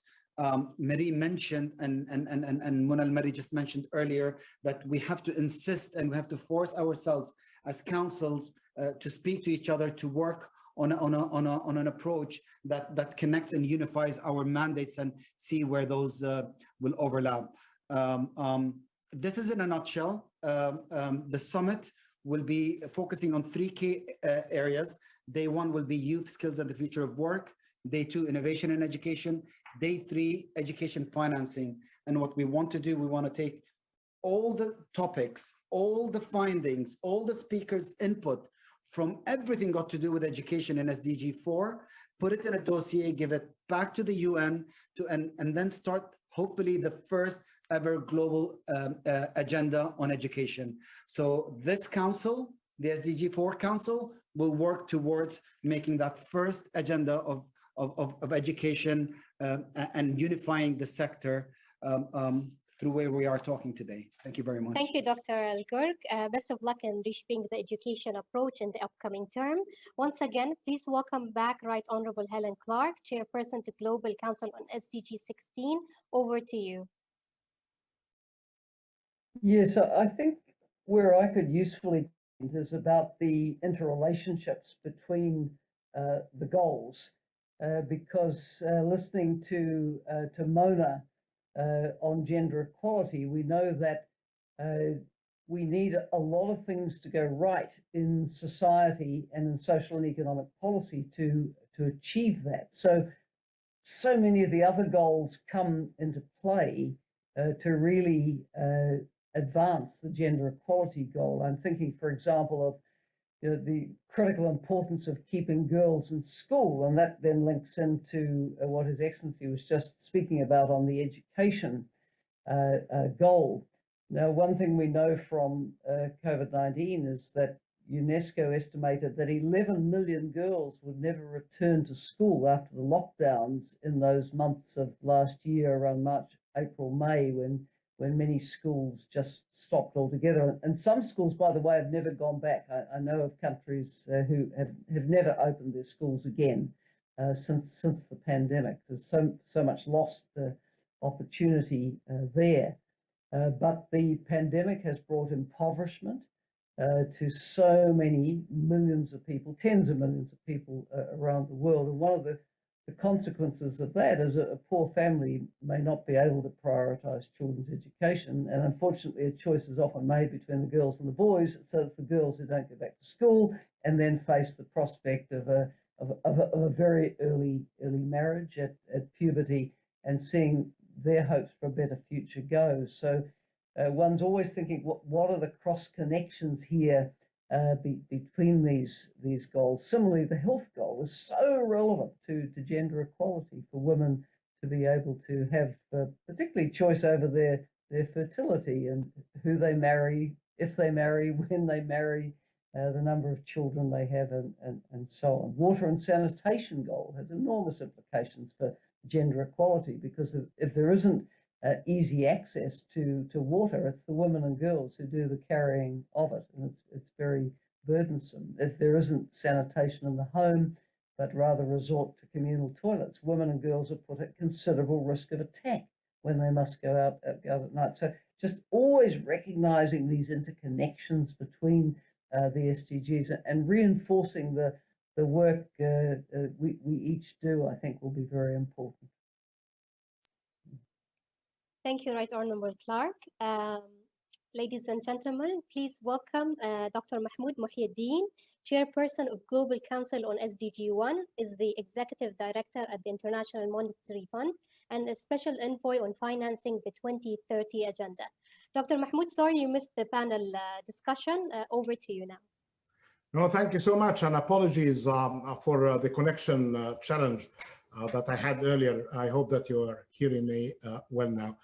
Marie mentioned and Manal Mary just mentioned earlier, that we have to insist and we have to force ourselves as councils to speak to each other, to work on an approach that connects and unifies our mandates and see where those will overlap. This is in a nutshell. The summit will be focusing on 3 key areas. Day 1 will be youth skills and the future of work. Day 2, innovation in education. Day 3, education financing. And what we want to do, we want to take all the topics, all the findings, all the speakers' input from everything got to do with education in SDG 4, put it in a dossier, give it back to the UN, and then start hopefully the first ever global agenda on education. So this council, the SDG 4 Council, will work towards making that first agenda of education and unifying the sector through where we are talking today. Thank you very much. Thank you, Dr. Al-Gurk. Best of luck in reshaping the education approach in the upcoming term. Once again, please welcome back Right Honorable Helen Clark, Chairperson to Global Council on SDG 16. Over to you. Yes, I think where I could usefully is about the interrelationships between the goals, because listening to Mona on gender equality, we know that we need a lot of things to go right in society and in social and economic policy to achieve that. So many of the other goals come into play to really advance the gender equality goal. I'm thinking, for example, of the critical importance of keeping girls in school, and that then links into what His Excellency was just speaking about on the education goal. Now, one thing we know from COVID-19 is that UNESCO estimated that 11 million girls would never return to school after the lockdowns in those months of last year, around March, April, May, when many schools just stopped altogether. And some schools, by the way, have never gone back. I know of countries who have never opened their schools again since the pandemic. There's so much lost opportunity there. But the pandemic has brought impoverishment to so many millions of people, tens of millions of people around the world. And one of the consequences of that is a poor family may not be able to prioritize children's education, and unfortunately a choice is often made between the girls and the boys, so it's the girls who don't go back to school and then face the prospect of a very early marriage at puberty and seeing their hopes for a better future go. So one's always thinking, what are the cross connections here between these goals? Similarly, the health goal is so relevant to gender equality, for women to be able to have particularly choice over their fertility and who they marry, if they marry, when they marry, the number of children they have, and so on. Water and sanitation goal has enormous implications for gender equality, because if there isn't easy access to water. It's the women and girls who do the carrying of it, and it's very burdensome. If there isn't sanitation in the home, but rather resort to communal toilets, women and girls are put at considerable risk of attack when they must go out at night. So just always recognizing these interconnections between the SDGs and reinforcing the work we each do, I think, will be very important. Thank you, Right Honorable Clark. Ladies and gentlemen, please welcome Dr. Mahmoud Muhyiddin, Chairperson of Global Council on SDG 1, is the Executive Director at the International Monetary Fund, and a Special Envoy on financing the 2030 Agenda. Dr. Mahmoud, sorry you missed the panel discussion. Over to you now. No, thank you so much, and apologies for the connection challenge that I had earlier. I hope that you are hearing me well now.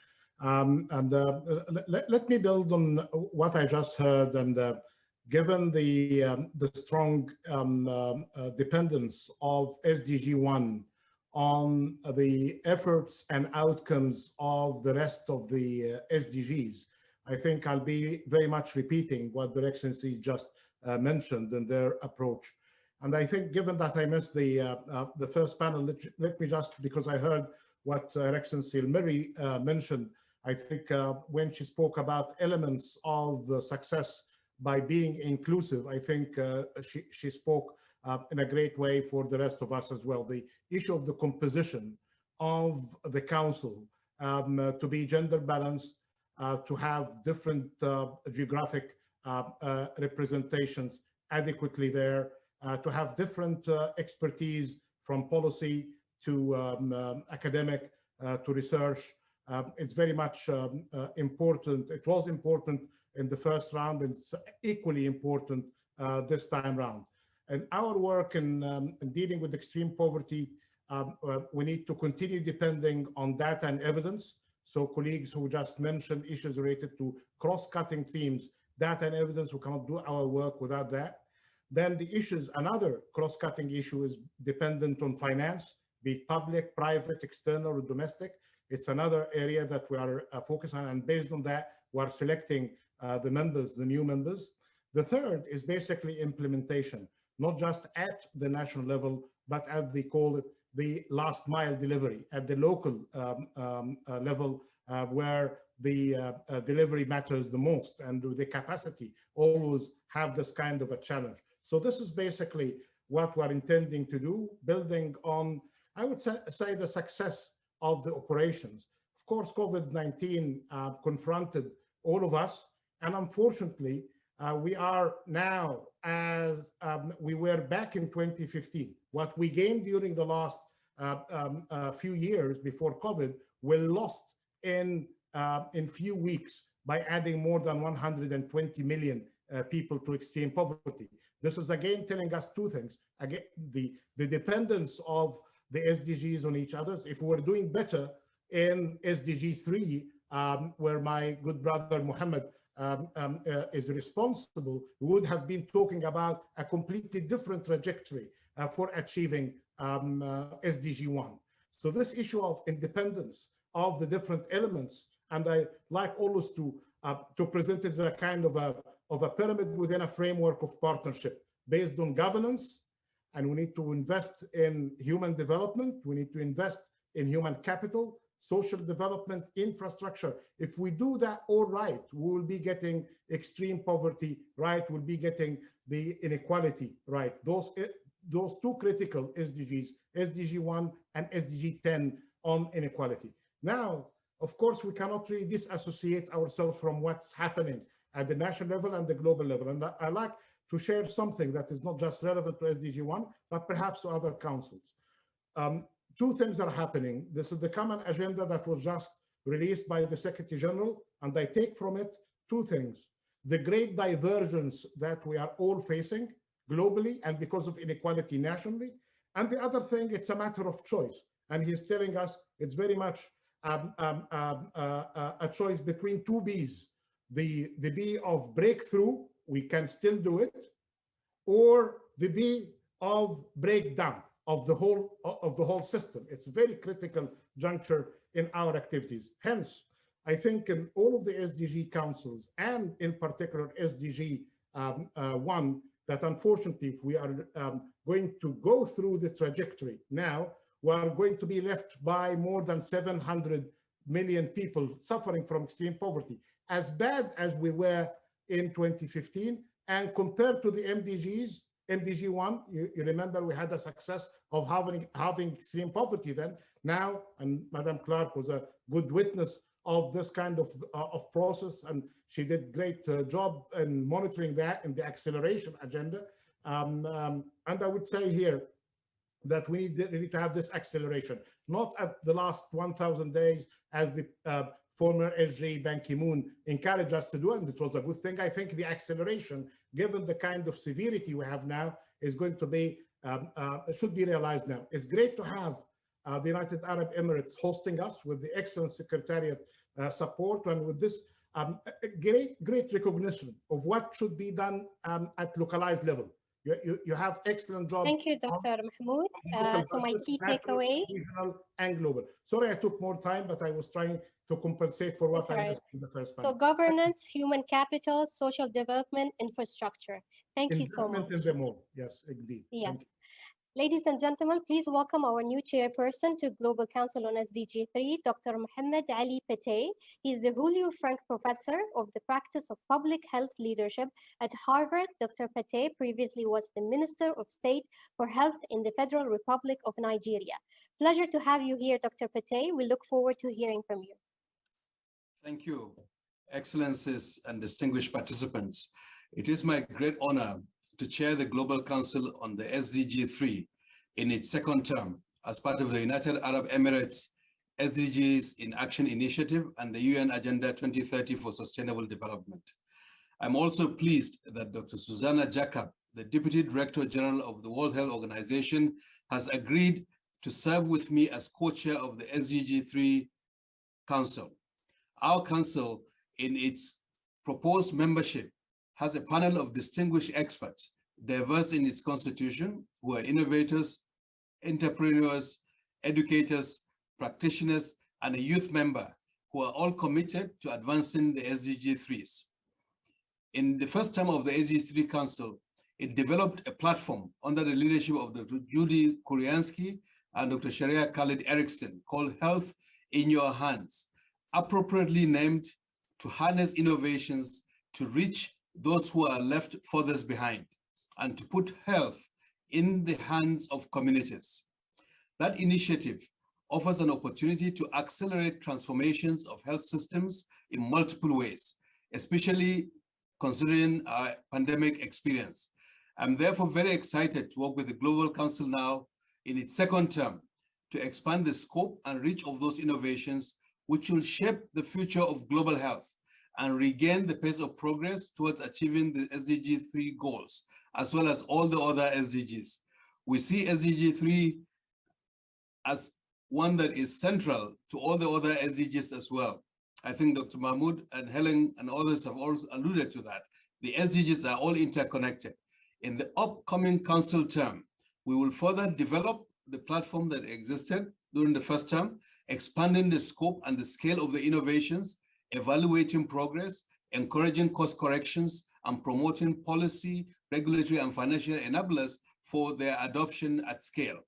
Let me build on what I just heard, and given the strong dependence of SDG 1 on the efforts and outcomes of the rest of the SDGs, I think I'll be very much repeating what Their Excellency just mentioned in their approach. And I think, given that I missed the first panel, let me just, because I heard what Her Excellency Mary mentioned, I think when she spoke about elements of success by being inclusive, I think she spoke in a great way for the rest of us as well. The issue of the composition of the council to be gender balanced, to have different geographic representations adequately there, to have different expertise from policy to academic to research. It's very much important. It was important in the first round, and it's equally important this time round. And our work in dealing with extreme poverty, we need to continue depending on data and evidence. So colleagues who just mentioned issues related to cross-cutting themes, data and evidence, we cannot do our work without that. Then the issues, another cross-cutting issue is dependent on finance, be it public, private, external, or domestic. It's another area that we are focused on, and based on that, we're selecting the members, the new members. The third is basically implementation, not just at the national level, but as they call it, the last mile delivery at the local level, where the delivery matters the most, and the capacity always have this kind of a challenge. So this is basically what we're intending to do, building on, I would say, the success of the operations. Of course, COVID-19 confronted all of us, and unfortunately, we are now, as we were back in 2015. What we gained during the last few years before COVID, we lost in few weeks by adding more than 120 million people to extreme poverty. This is again telling us two things. Again, the dependence of the SDGs on each other. If we're doing better in SDG 3, where my good brother Mohammed is responsible, we would have been talking about a completely different trajectory for achieving SDG 1. So this issue of independence of the different elements, and I like always to present it as a kind of a pyramid within a framework of partnership based on governance, and we need to invest in human development, we need to invest in human capital, social development, infrastructure. If we do that all right, we will be getting extreme poverty right, we'll be getting the inequality right. Those two critical SDGs, SDG 1 and SDG 10 on inequality. Now, of course, we cannot really disassociate ourselves from what's happening at the national level and the global level. And I like to share something that is not just relevant to SDG 1, but perhaps to other councils. Two things are happening. This is the common agenda that was just released by the Secretary General, and I take from it two things. The great divergence that we are all facing globally and because of inequality nationally. And the other thing, it's a matter of choice. And he's telling us it's very much a choice between two Bs. The B of breakthrough, we can still do it, or the B of breakdown of the whole system. It's a very critical juncture in our activities. Hence, I think in all of the SDG councils, and in particular SDG 1, that unfortunately, if we are going to go through the trajectory now, we are going to be left by more than 700 million people suffering from extreme poverty, as bad as we were in 2015. And compared to the MDGs, MDG 1, you remember we had a success of having extreme poverty then. Now, and Madam Clark was a good witness of this kind of process, and she did great job in monitoring that in the acceleration agenda. And I would say here that we need really to have this acceleration, not at the last 1,000 days as the former SJ Ban Ki-moon encouraged us to do, and it was a good thing. I think the acceleration, given the kind of severity we have now, is going to be, should be realized now. It's great to have the United Arab Emirates hosting us with the excellent Secretariat support, and with this great recognition of what should be done at localized level. You have excellent job. Thank you, Dr. Mahmoud. So my key takeaway. Regional and global. Sorry, I took more time, but I was trying to compensate for what I missed in the first panel. So governance, human capital, social development, infrastructure. Thank you so much. Investment in them all. Yes, indeed. Yes. Ladies and gentlemen, please welcome our new chairperson to Global Council on SDG 3, Dr. Mohammed Ali Patey. He is the Julio Frank Professor of the Practice of Public Health Leadership at Harvard. Dr. Patey previously was the Minister of State for Health in the Federal Republic of Nigeria. Pleasure to have you here, Dr. Patey. We look forward to hearing from you. Thank you, Excellencies and distinguished participants. It is my great honor to chair the Global Council on the SDG 3 in its second term as part of the United Arab Emirates SDGs in Action Initiative and the UN Agenda 2030 for Sustainable Development. I'm also pleased that Dr. Susanna Jacob, the Deputy Director General of the World Health Organization, has agreed to serve with me as co-chair of the SDG 3 Council. Our council, in its proposed membership, has a panel of distinguished experts, diverse in its constitution, who are innovators, entrepreneurs, educators, practitioners, and a youth member who are all committed to advancing the SDG 3s. In the first term of the SDG 3 Council, it developed a platform under the leadership of Dr. Judy Kuriansky and Dr. Sharia Khalid Erickson called Health in Your Hands, appropriately named to harness innovations to reach those who are left furthest behind, and to put health in the hands of communities. That initiative offers an opportunity to accelerate transformations of health systems in multiple ways, especially considering our pandemic experience. I'm therefore very excited to work with the Global Council now in its second term to expand the scope and reach of those innovations which will shape the future of global health and regain the pace of progress towards achieving the SDG 3 goals, as well as all the other SDGs. We see SDG 3 as one that is central to all the other SDGs as well. I think Dr. Mahmoud and Helen and others have also alluded to that. The SDGs are all interconnected. In the upcoming council term, we will further develop the platform that existed during the first term, expanding the scope and the scale of the innovations, evaluating progress, encouraging course corrections, and promoting policy, regulatory, and financial enablers for their adoption at scale.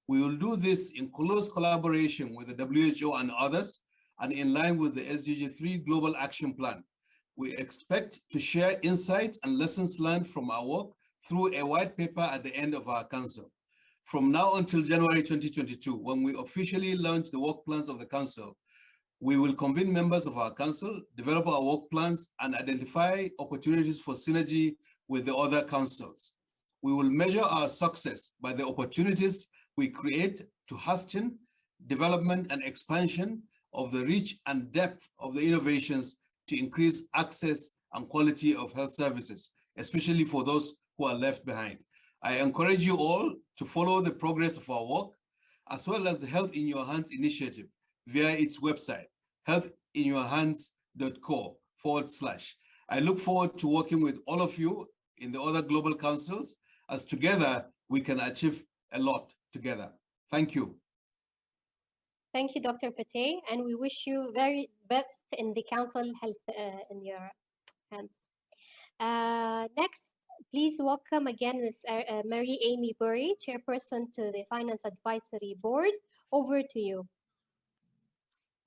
We will do this in close collaboration with the WHO and others, and in line with the SDG 3 Global Action Plan. We expect to share insights and lessons learned from our work through a white paper at the end of our council. From now until January 2022, when we officially launch the work plans of the council, we will convene members of our council, develop our work plans, and identify opportunities for synergy with the other councils. We will measure our success by the opportunities we create to hasten development and expansion of the reach and depth of the innovations to increase access and quality of health services, especially for those who are left behind. I encourage you all to follow the progress of our work, as well as the Health in Your Hands initiative via its website, healthinyourhands.co/. I look forward to working with all of you in the other global councils, as together we can achieve a lot together. Thank you. Thank you, Dr. Pate, and we wish you very best in the council health in your hands. Next, please welcome again Ms. Mary Amy Burry, Chairperson to the Finance Advisory Board. Over to you.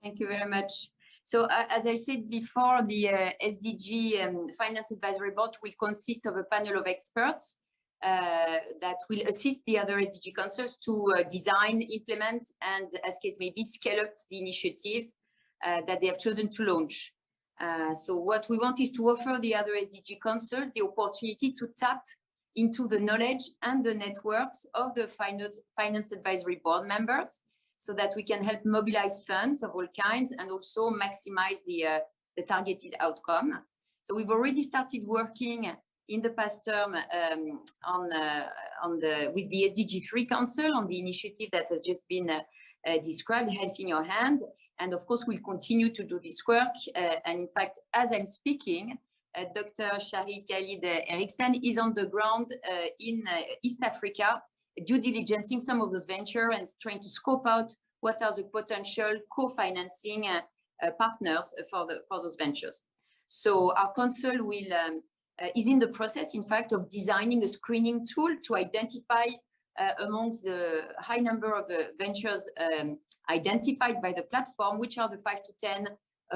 Thank you very much. So as I said before, the SDG Finance Advisory Board will consist of a panel of experts that will assist the other SDG councils to design, implement, and as case may be, scale up the initiatives that they have chosen to launch. So what we want is to offer the other SDG councils the opportunity to tap into the knowledge and the networks of the Finance Advisory Board members, so that we can help mobilize funds of all kinds and also maximize the targeted outcome. So we've already started working in the past term with the SDG 3 Council on the initiative that has just been described, Health in Your Hand. And of course, we'll continue to do this work. And in fact, as I'm speaking, Dr. Shari Khalid Eriksen is on the ground in East Africa, due diligencing some of those ventures and trying to scope out what are the potential co-financing partners for those ventures. So our council is in the process, in fact, of designing a screening tool to identify amongst the high number of ventures identified by the platform, which are the 5 to 10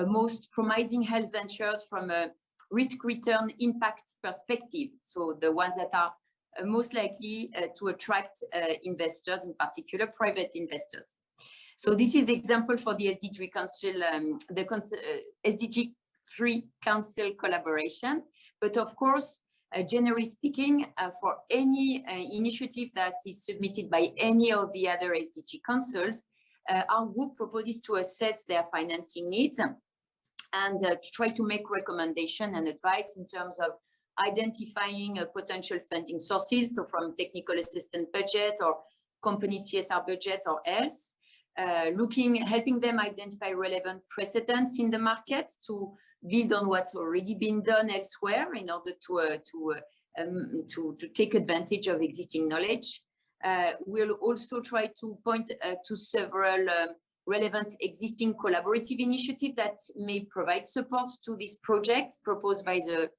most promising health ventures from a risk-return impact perspective. So the ones that are most likely to attract investors, in particular private investors. So this is example for the SDG Council, SDG 3 Council collaboration. But of course, generally speaking, for any initiative that is submitted by any of the other SDG councils, our group proposes to assess their financing needs and to try to make recommendation and advice in terms of identifying potential funding sources, so from technical assistance budget or company CSR budget or else, helping them identify relevant precedents in the market to build on what's already been done elsewhere in order to take advantage of existing knowledge. We'll also try to point to several relevant existing collaborative initiatives that may provide support to this project proposed by the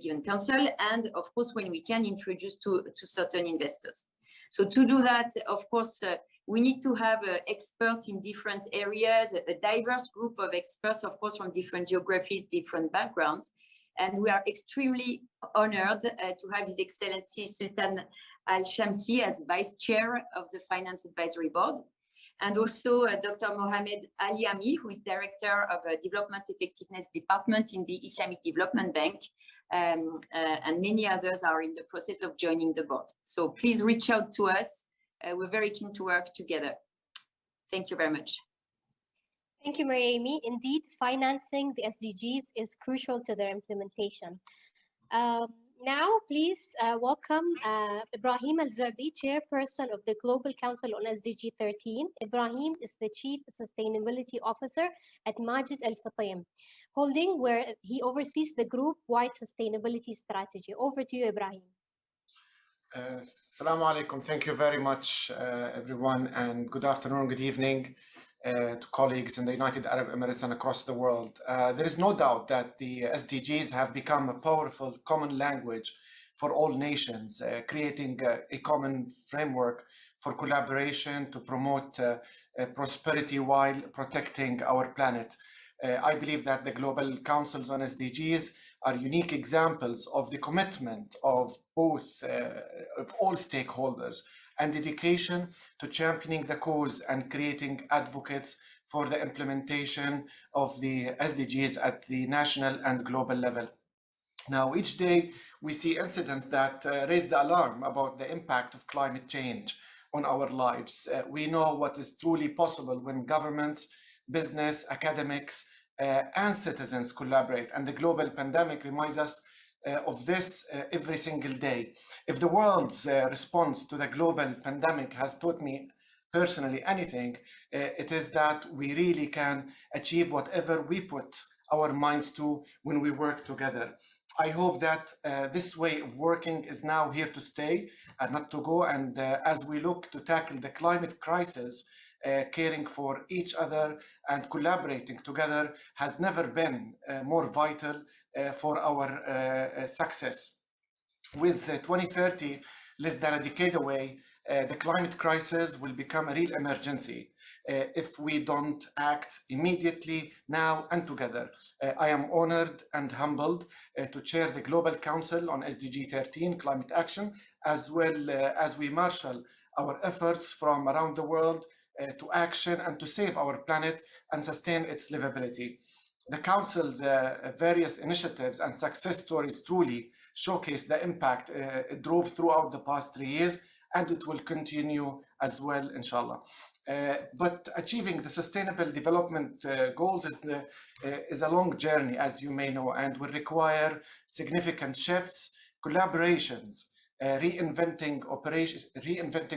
given council, and of course, when we can, introduce to certain investors. So to do that, of course, we need to have experts in different areas, a diverse group of experts, of course, from different geographies, different backgrounds. And we are extremely honored to have His Excellency Sultan Al-Shamsi as Vice Chair of the Finance Advisory Board, and also Dr. Mohamed Ali Ami, who is Director of Development Effectiveness Department in the Islamic Development Bank, and many others are in the process of joining the board. So please reach out to us. We're very keen to work together. Thank you very much. Thank you, Mary Amy. Indeed, financing the SDGs is crucial to their implementation. Now, please welcome Ibrahim Al-Zarbi, Chairperson of the Global Council on SDG 13. Ibrahim is the Chief Sustainability Officer at Majid Al Fatim Holding, where he oversees the group-wide sustainability strategy. Over to you, Ibrahim. Assalamu alaikum. Thank you very much, everyone, and good afternoon, good evening to colleagues in the United Arab Emirates and across the world. There is no doubt that the SDGs have become a powerful common language for all nations, creating a common framework for collaboration to promote prosperity while protecting our planet. I believe that the Global Councils on SDGs are unique examples of the commitment of both of all stakeholders and dedication to championing the cause and creating advocates for the implementation of the SDGs at the national and global level. Now, each day we see incidents that raise the alarm about the impact of climate change on our lives. We know what is truly possible when governments, business, academics, and citizens collaborate, and the global pandemic reminds us of this every single day. If the world's response to the global pandemic has taught me personally anything, it is that we really can achieve whatever we put our minds to when we work together. I hope that this way of working is now here to stay and not to go. And as we look to tackle the climate crisis, caring for each other and collaborating together has never been more vital for our success. With 2030 less than a decade away, the climate crisis will become a real emergency if we don't act immediately, now and together. I am honored and humbled to chair the Global Council on SDG 13 climate action, as well as we marshal our efforts from around the world to action and to save our planet and sustain its livability. The Council's various initiatives and success stories truly showcase the impact it drove throughout the past 3 years, and it will continue as well, inshallah. But achieving the Sustainable Development Goals is a long journey, as you may know, and will require significant shifts, collaborations, reinventing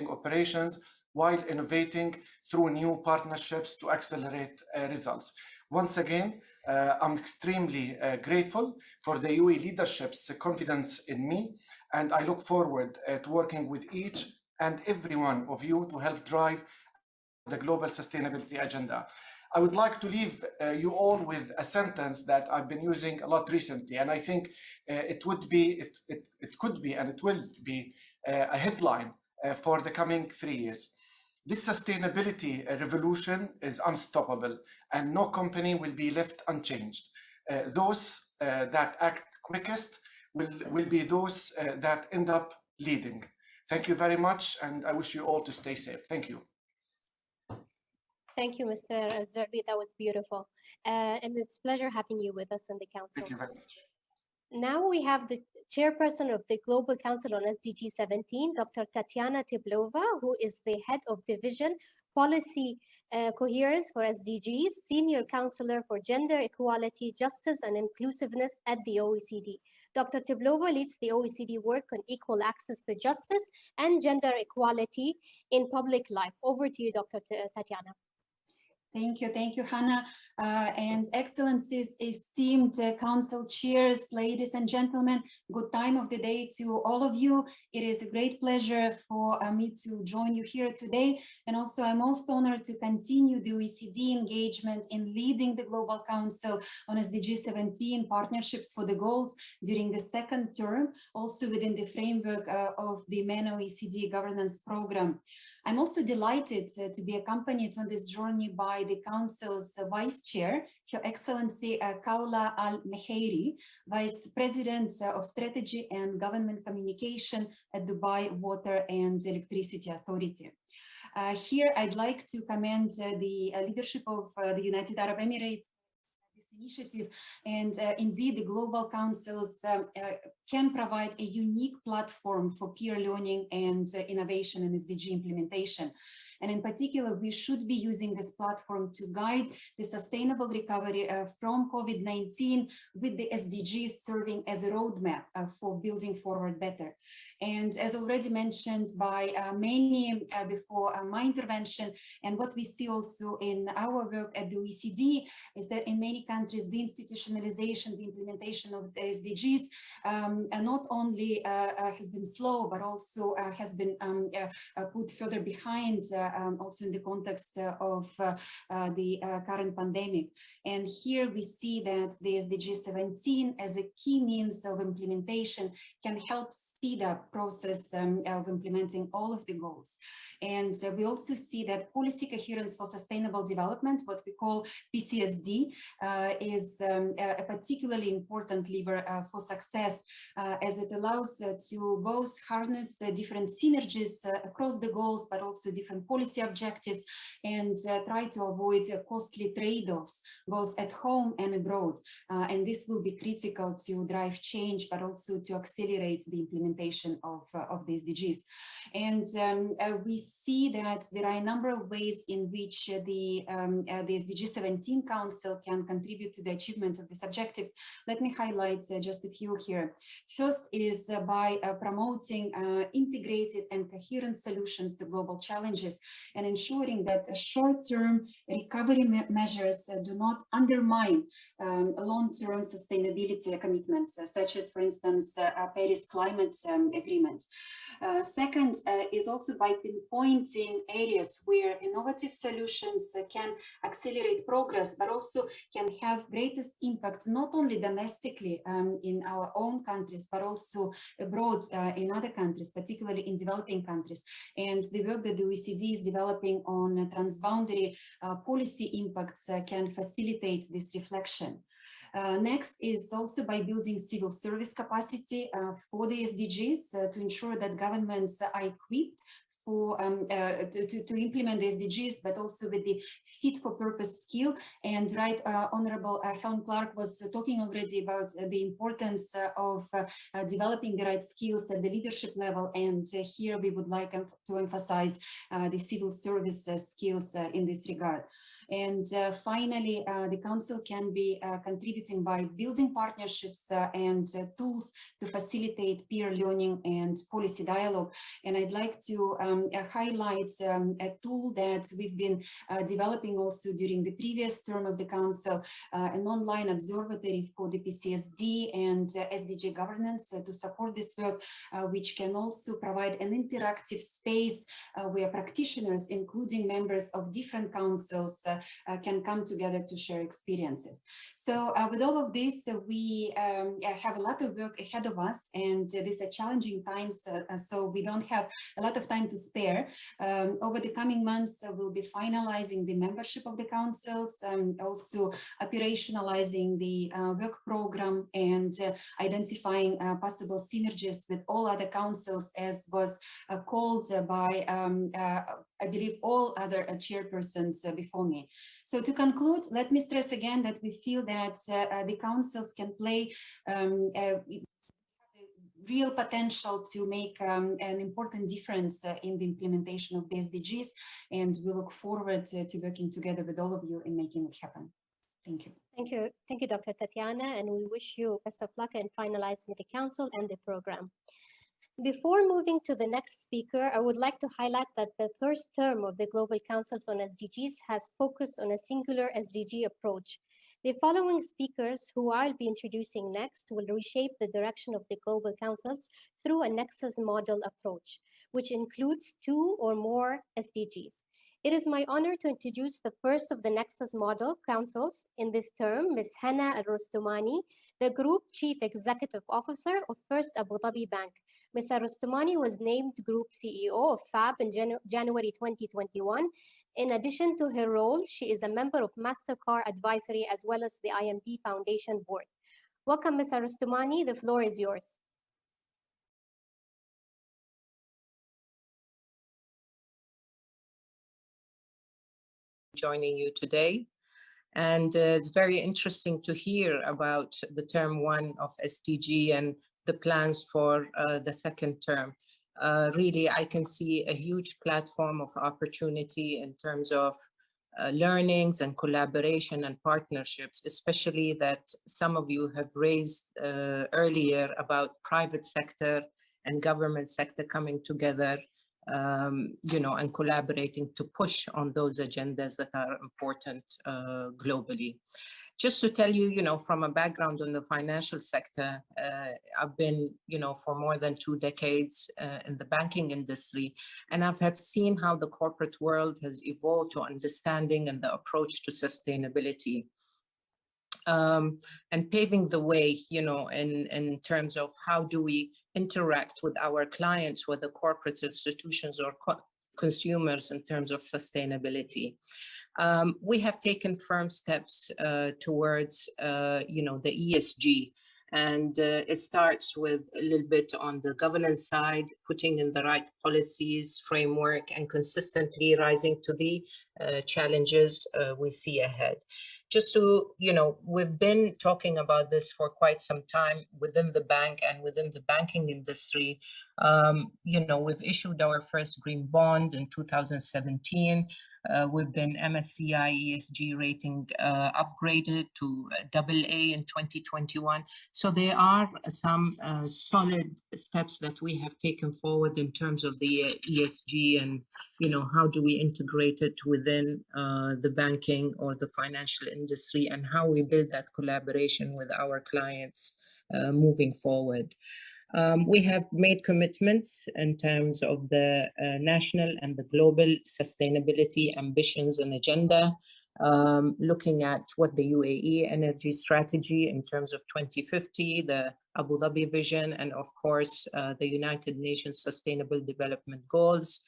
operations while innovating through new partnerships to accelerate results. Once again, I'm extremely grateful for the UAE leadership's confidence in me, and I look forward to working with each and every one of you to help drive the global sustainability agenda. I would like to leave you all with a sentence that I've been using a lot recently, and I think it could be, and it will be a headline for the coming 3 years. This sustainability revolution is unstoppable, and no company will be left unchanged. Those that act quickest will be those that end up leading. Thank you very much, and I wish you all to stay safe. Thank you. Thank you, Mr. Zerbi. That was beautiful. And it's a pleasure having you with us in the council. Thank you very much. Now we have the Chairperson of the Global Council on SDG 17, Dr. Katyana Tiblova, who is the Head of Division Policy Coherence for SDGs, Senior Counselor for Gender Equality, Justice and Inclusiveness at the OECD. Dr. Tiblova leads the OECD work on equal access to justice and gender equality in public life. Over to you, Dr. Katyana. Thank you, Hannah, and Excellencies, esteemed Council chairs, ladies and gentlemen, good time of the day to all of you. It is a great pleasure for me to join you here today, and also I'm most honored to continue the OECD engagement in leading the Global Council on SDG 17 Partnerships for the Goals during the second term, also within the framework of the Manal OECD Governance Program. I'm also delighted to be accompanied on this journey by the Council's Vice Chair, Her Excellency Kaula Al-Mehairi, Vice President of Strategy and Government Communication at Dubai Water and Electricity Authority. Here, I'd like to commend the leadership of the United Arab Emirates initiative, and indeed the Global Councils can provide a unique platform for peer learning and innovation in SDG implementation. And in particular, we should be using this platform to guide the sustainable recovery from COVID-19, with the SDGs serving as a roadmap for building forward better. And as already mentioned by many before my intervention, and what we see also in our work at the OECD, is that in many countries, the institutionalization, the implementation of the SDGs not only has been slow, but also has been put further behind, also in the context of the current pandemic. And here we see that the SDG 17 as a key means of implementation can help speed up process of implementing all of the goals. And we also see that policy coherence for sustainable development, what we call PCSD, is a particularly important lever for success, as it allows to both harness different synergies across the goals, but also different policy objectives, and try to avoid costly trade-offs, both at home and abroad. And this will be critical to drive change, but also to accelerate the implementation of the SDGs. And we see that there are a number of ways in which the SDG 17 Council can contribute contribute to the achievement of these objectives. Let me highlight just a few here. First is by promoting integrated and coherent solutions to global challenges and ensuring that short-term recovery measures do not undermine long-term sustainability commitments, such as, for instance, Paris Climate Agreement. Second is also by pinpointing areas where innovative solutions can accelerate progress, but also can have greatest impact, not only domestically in our own countries, but also abroad in other countries, particularly in developing countries. And the work that the OECD is developing on transboundary policy impacts can facilitate this reflection. Next is also by building civil service capacity for the SDGs to ensure that governments are equipped for to implement the SDGs, but also with the fit-for-purpose skill. And right, Honorable Helen Clark was talking already about the importance of developing the right skills at the leadership level. And here we would like to emphasize the civil service skills in this regard. And finally, the Council can be contributing by building partnerships and tools to facilitate peer learning and policy dialogue. And I'd like to highlight a tool that we've been developing also during the previous term of the Council, an online observatory for the PCSD and SDG governance to support this work, which can also provide an interactive space where practitioners, including members of different councils, can come together to share experiences. So with all of this, we have a lot of work ahead of us, and these are challenging times, so we don't have a lot of time to spare. Over the coming months, we'll be finalizing the membership of the councils, also operationalizing the work program and identifying possible synergies with all other councils, as was called by, I believe, all other chairpersons before me. So to conclude, let me stress again that we feel that the councils can play real potential to make an important difference in the implementation of the SDGs, and we look forward to working together with all of you in making it happen. Thank you. Thank you, Dr. Katyana, and we wish you best of luck in finalizing with the Council and the program. Before moving to the next speaker, I would like to highlight that the first term of the Global Councils on SDGs has focused on a singular SDG approach. The following speakers, who I'll be introducing next, will reshape the direction of the Global Councils through a Nexus model approach, which includes 2 or more SDGs. It is my honor to introduce the first of the Nexus Model Councils in this term, Ms. Hannah Al-Rustumani, the Group Chief Executive Officer of First Abu Dhabi Bank. Ms. Al-Rustumani was named Group CEO of FAB in January 2021. In addition to her role, she is a member of Mastercard Advisory as well as the IMD Foundation Board. Welcome, Ms. Al-Rustumani. The floor is yours. Joining you today. And it's very interesting to hear about the term 1 of SDG and the plans for the second term. Really, I can see a huge platform of opportunity in terms of learnings and collaboration and partnerships, especially that some of you have raised earlier about private sector and government sector coming together, you know, and collaborating to push on those agendas that are important globally. Just to tell you, you know, from a background in the financial sector, I've been, you know, for more than 2 decades in the banking industry, and I have seen how the corporate world has evolved to understanding and the approach to sustainability. And paving the way, you know, in terms of how do we interact with our clients, whether corporate institutions or consumers, in terms of sustainability. We have taken firm steps towards, you know, the ESG, and it starts with a little bit on the governance side, putting in the right policies, framework, and consistently rising to the challenges we see ahead. Just to, you know, we've been talking about this for quite some time within the bank and within the banking industry. You know, we've issued our first green bond in 2017. We've been MSCI ESG rating upgraded to AA in 2021. So there are some solid steps that we have taken forward in terms of the ESG, and how do we integrate it within the banking or the financial industry, and how we build that collaboration with our clients moving forward. We have made commitments in terms of the national and the global sustainability ambitions and agenda, looking at what the UAE energy strategy in terms of 2050, the Abu Dhabi vision, and of course, the United Nations Sustainable Development Goals.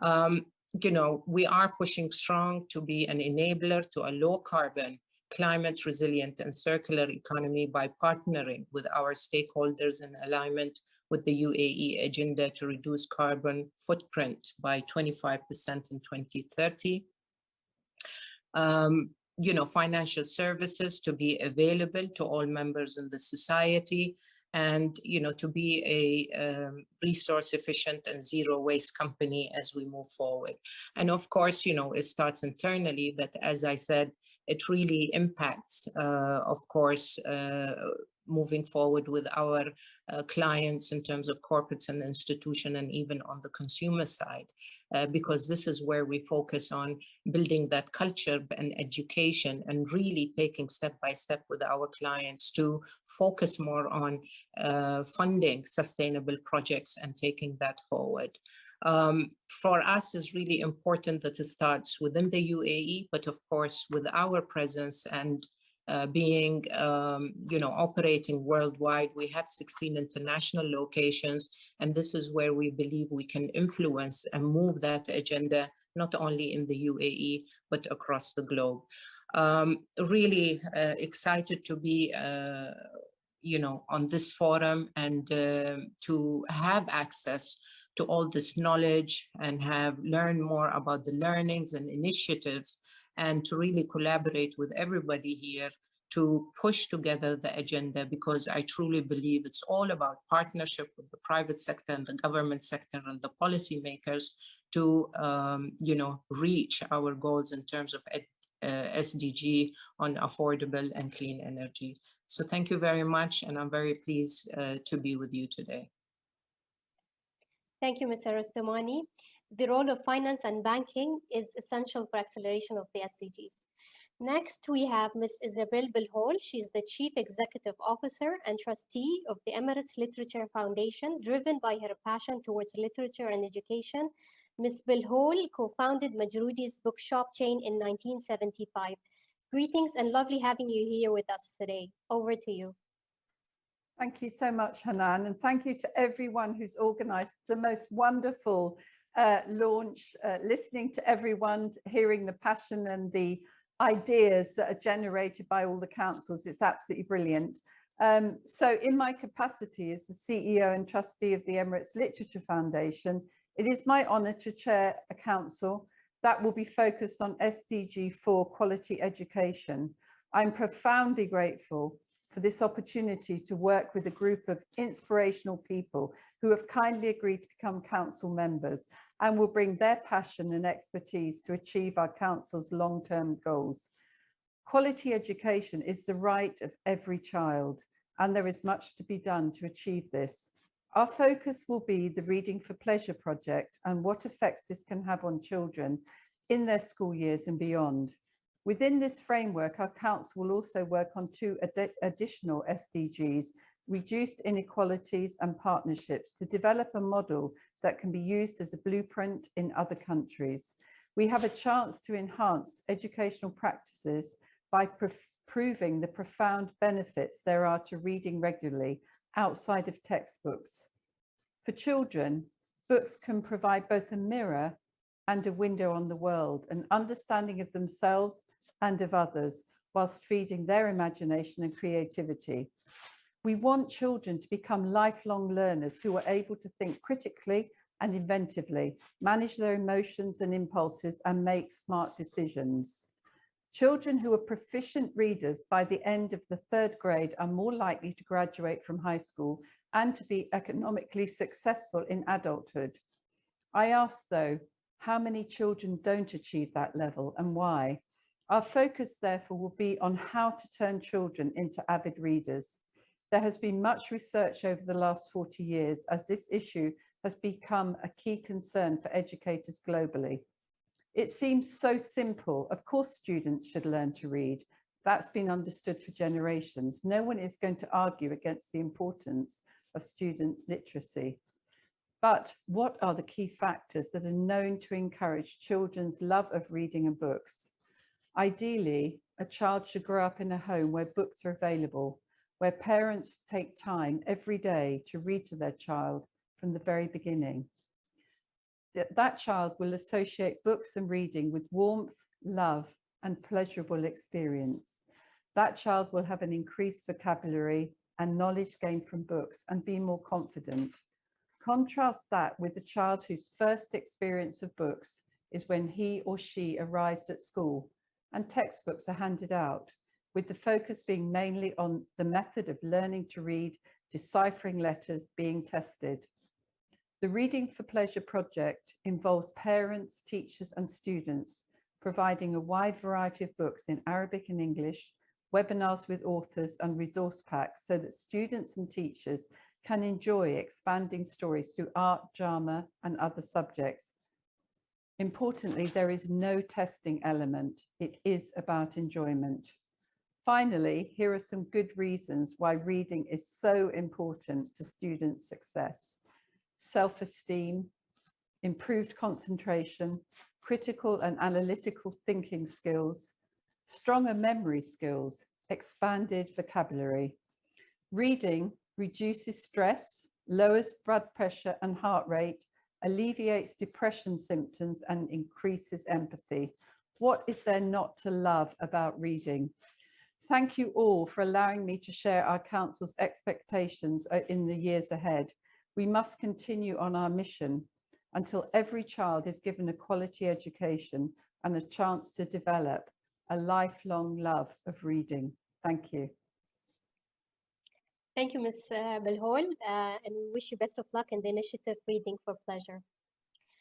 We are pushing strong to be an enabler to a low carbon, climate resilient and circular economy by partnering with our stakeholders in alignment with the UAE agenda to reduce carbon footprint by 25% in 2030. Financial services to be available to all members in the society, and to be a resource efficient and zero waste company as we move forward. And of course, it starts internally, but as I said, it really impacts, of course, moving forward with our clients in terms of corporates and institution, and even on the consumer side, because this is where we focus on building that culture and education, and really taking step by step with our clients to focus more on funding sustainable projects and taking that forward. For us, it's really important that it starts within the UAE, but of course, with our presence and being, operating worldwide. We have 16 international locations, and this is where we believe we can influence and move that agenda, not only in the UAE, but across the globe. Really excited to be, on this forum, and to have access to all this knowledge and have learned more about the learnings and initiatives, and to really collaborate with everybody here to push together the agenda, because I truly believe it's all about partnership with the private sector and the government sector and the policymakers to, reach our goals in terms of SDG on affordable and clean energy. So thank you very much, and I'm very pleased to be with you today. Thank you, Mr. Rostomani. The role of finance and banking is essential for acceleration of the SDGs. Next, we have Ms. Isabel Bilhol. She's the Chief Executive Officer and Trustee of the Emirates Literature Foundation. Driven by her passion towards literature and education, Ms. Bilhol co-founded Majrudi's bookshop chain in 1975. Greetings and lovely having you here with us today. Over to you. Thank you so much, Hanan, and thank you to everyone who's organized the most wonderful launch, listening to everyone, hearing the passion and the ideas that are generated by all the councils. It's absolutely brilliant. So in my capacity as the CEO and trustee of the Emirates Literature Foundation, it is my honor to chair a council that will be focused on SDG 4 quality education. I'm profoundly grateful for this opportunity to work with a group of inspirational people who have kindly agreed to become council members and will bring their passion and expertise to achieve our council's long-term goals. Quality education is the right of every child, and there is much to be done to achieve this. Our focus will be the Reading for Pleasure project and what effects this can have on children in their school years and beyond. Within this framework, our council will also work on 2 additional SDGs, reduced inequalities and partnerships, to develop a model that can be used as a blueprint in other countries. We have a chance to enhance educational practices by proving the profound benefits there are to reading regularly outside of textbooks. For children, books can provide both a mirror and a window on the world, an understanding of themselves and of others, whilst feeding their imagination and creativity. We want children to become lifelong learners who are able to think critically and inventively, manage their emotions and impulses, and make smart decisions. Children who are proficient readers by the end of the 3rd grade are more likely to graduate from high school and to be economically successful in adulthood. I ask though, How many children don't achieve that level and why? Our focus, therefore, will be on how to turn children into avid readers. There has been much research over the last 40 years as this issue has become a key concern for educators globally. It seems so simple. Of course, students should learn to read. That's been understood for generations. No one is going to argue against the importance of student literacy. But what are the key factors that are known to encourage children's love of reading and books? Ideally, a child should grow up in a home where books are available, where parents take time every day to read to their child from the very beginning. That child will associate books and reading with warmth, love, and pleasurable experience. That child will have an increased vocabulary and knowledge gained from books and be more confident. Contrast that with a child whose first experience of books is when he or she arrives at school and textbooks are handed out, with the focus being mainly on the method of learning to read, deciphering letters being tested. The Reading for Pleasure project involves parents, teachers, and students providing a wide variety of books in Arabic and English, webinars with authors, and resource packs so that students and teachers can enjoy expanding stories through art, drama, and other subjects. Importantly, there is no testing element. It is about enjoyment. Finally, here are some good reasons why reading is so important to student success. Self-esteem, improved concentration, critical and analytical thinking skills, stronger memory skills, expanded vocabulary. Reading reduces stress, lowers blood pressure and heart rate, alleviates depression symptoms, and increases empathy. What is there not to love about reading? Thank you all for allowing me to share our Council's expectations in the years ahead. We must continue on our mission until every child is given a quality education and a chance to develop a lifelong love of reading. Thank you. Thank you, Ms. Belhol, and we wish you best of luck in the initiative Reading for Pleasure.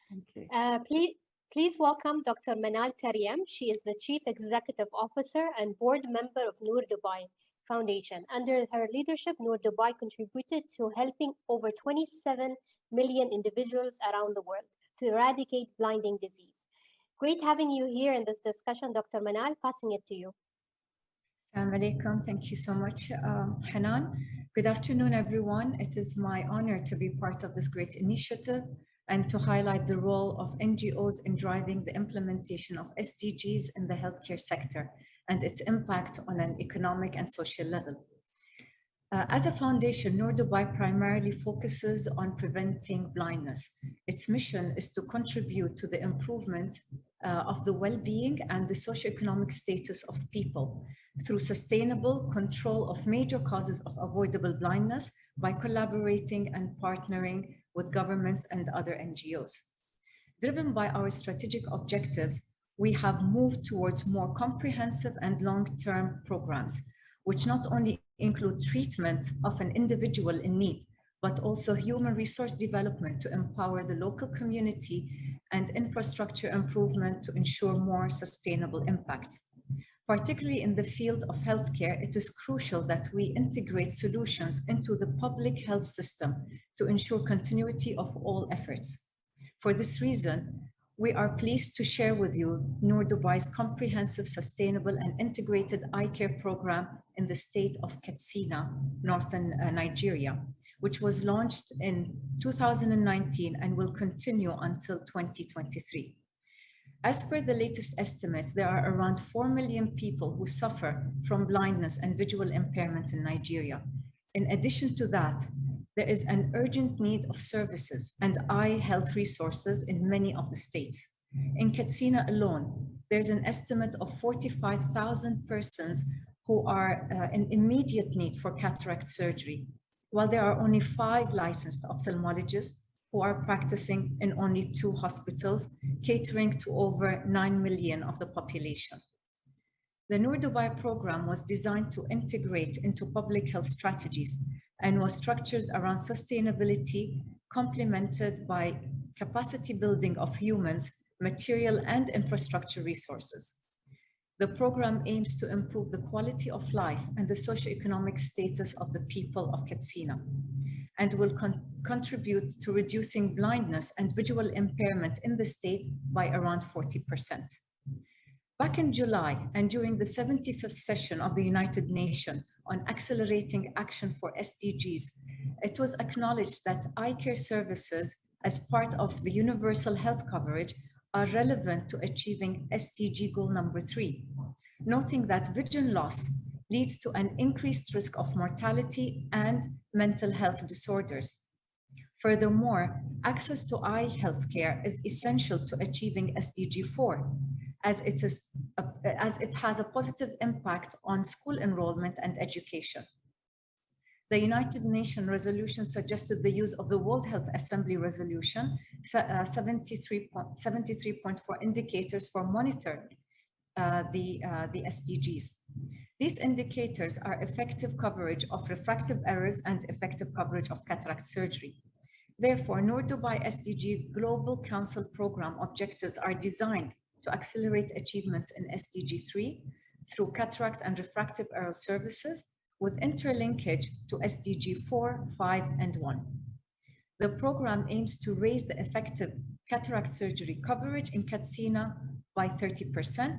Thank you. Please welcome Dr. Manal Teriyam. She is the Chief Executive Officer and Board Member of Noor Dubai Foundation. Under her leadership, Noor Dubai contributed to helping over 27 million individuals around the world to eradicate blinding disease. Great having you here in this discussion, Dr. Manal. Passing it to you. Assalamu alaikum. Thank you so much, Hanan. Good afternoon, everyone. It is my honor to be part of this great initiative and to highlight the role of NGOs in driving the implementation of SDGs in the healthcare sector and its impact on an economic and social level. As a foundation, Noor Dubai primarily focuses on preventing blindness. Its mission is to contribute to the improvement of the well-being and the socioeconomic status of people through sustainable control of major causes of avoidable blindness by collaborating and partnering with governments and other NGOs. Driven by our strategic objectives, we have moved towards more comprehensive and long-term programs, which not only include treatment of an individual in need, but also human resource development to empower the local community and infrastructure improvement to ensure more sustainable impact. Particularly in the field of healthcare, it is crucial that we integrate solutions into the public health system to ensure continuity of all efforts. For this reason, we are pleased to share with you Noor Dubai's comprehensive, sustainable, and integrated eye care program in the state of Katyana, northern Nigeria, which was launched in 2019 and will continue until 2023. As per the latest estimates, there are around 4 million people who suffer from blindness and visual impairment in Nigeria. In addition to that, there is an urgent need of services and eye health resources in many of the states. In Katyana alone, there's an estimate of 45,000 persons who are in immediate need for cataract surgery, while there are only 5 licensed ophthalmologists who are practicing in only 2 hospitals, catering to over 9 million of the population. The Noor Dubai program was designed to integrate into public health strategies and was structured around sustainability, complemented by capacity building of humans, material, and infrastructure resources. The program aims to improve the quality of life and the socioeconomic status of the people of Katyana, and will contribute to reducing blindness and visual impairment in the state by around 40%. Back in July, and during the 75th session of the United Nations on Accelerating Action for SDGs, it was acknowledged that eye care services as part of the universal health coverage are relevant to achieving SDG goal number 3, noting that vision loss leads to an increased risk of mortality and mental health disorders. Furthermore, access to eye health care is essential to achieving SDG 4, as it has a positive impact on school enrollment and education. The United Nations resolution suggested the use of the World Health Assembly resolution 73.4 indicators for monitoring the SDGs. These indicators are effective coverage of refractive errors and effective coverage of cataract surgery. Therefore, Noor Dubai SDG Global Council Program objectives are designed to accelerate achievements in SDG 3 through cataract and refractive error services with interlinkage to SDG 4, 5, and 1. The program aims to raise the effective cataract surgery coverage in Katyana by 30%,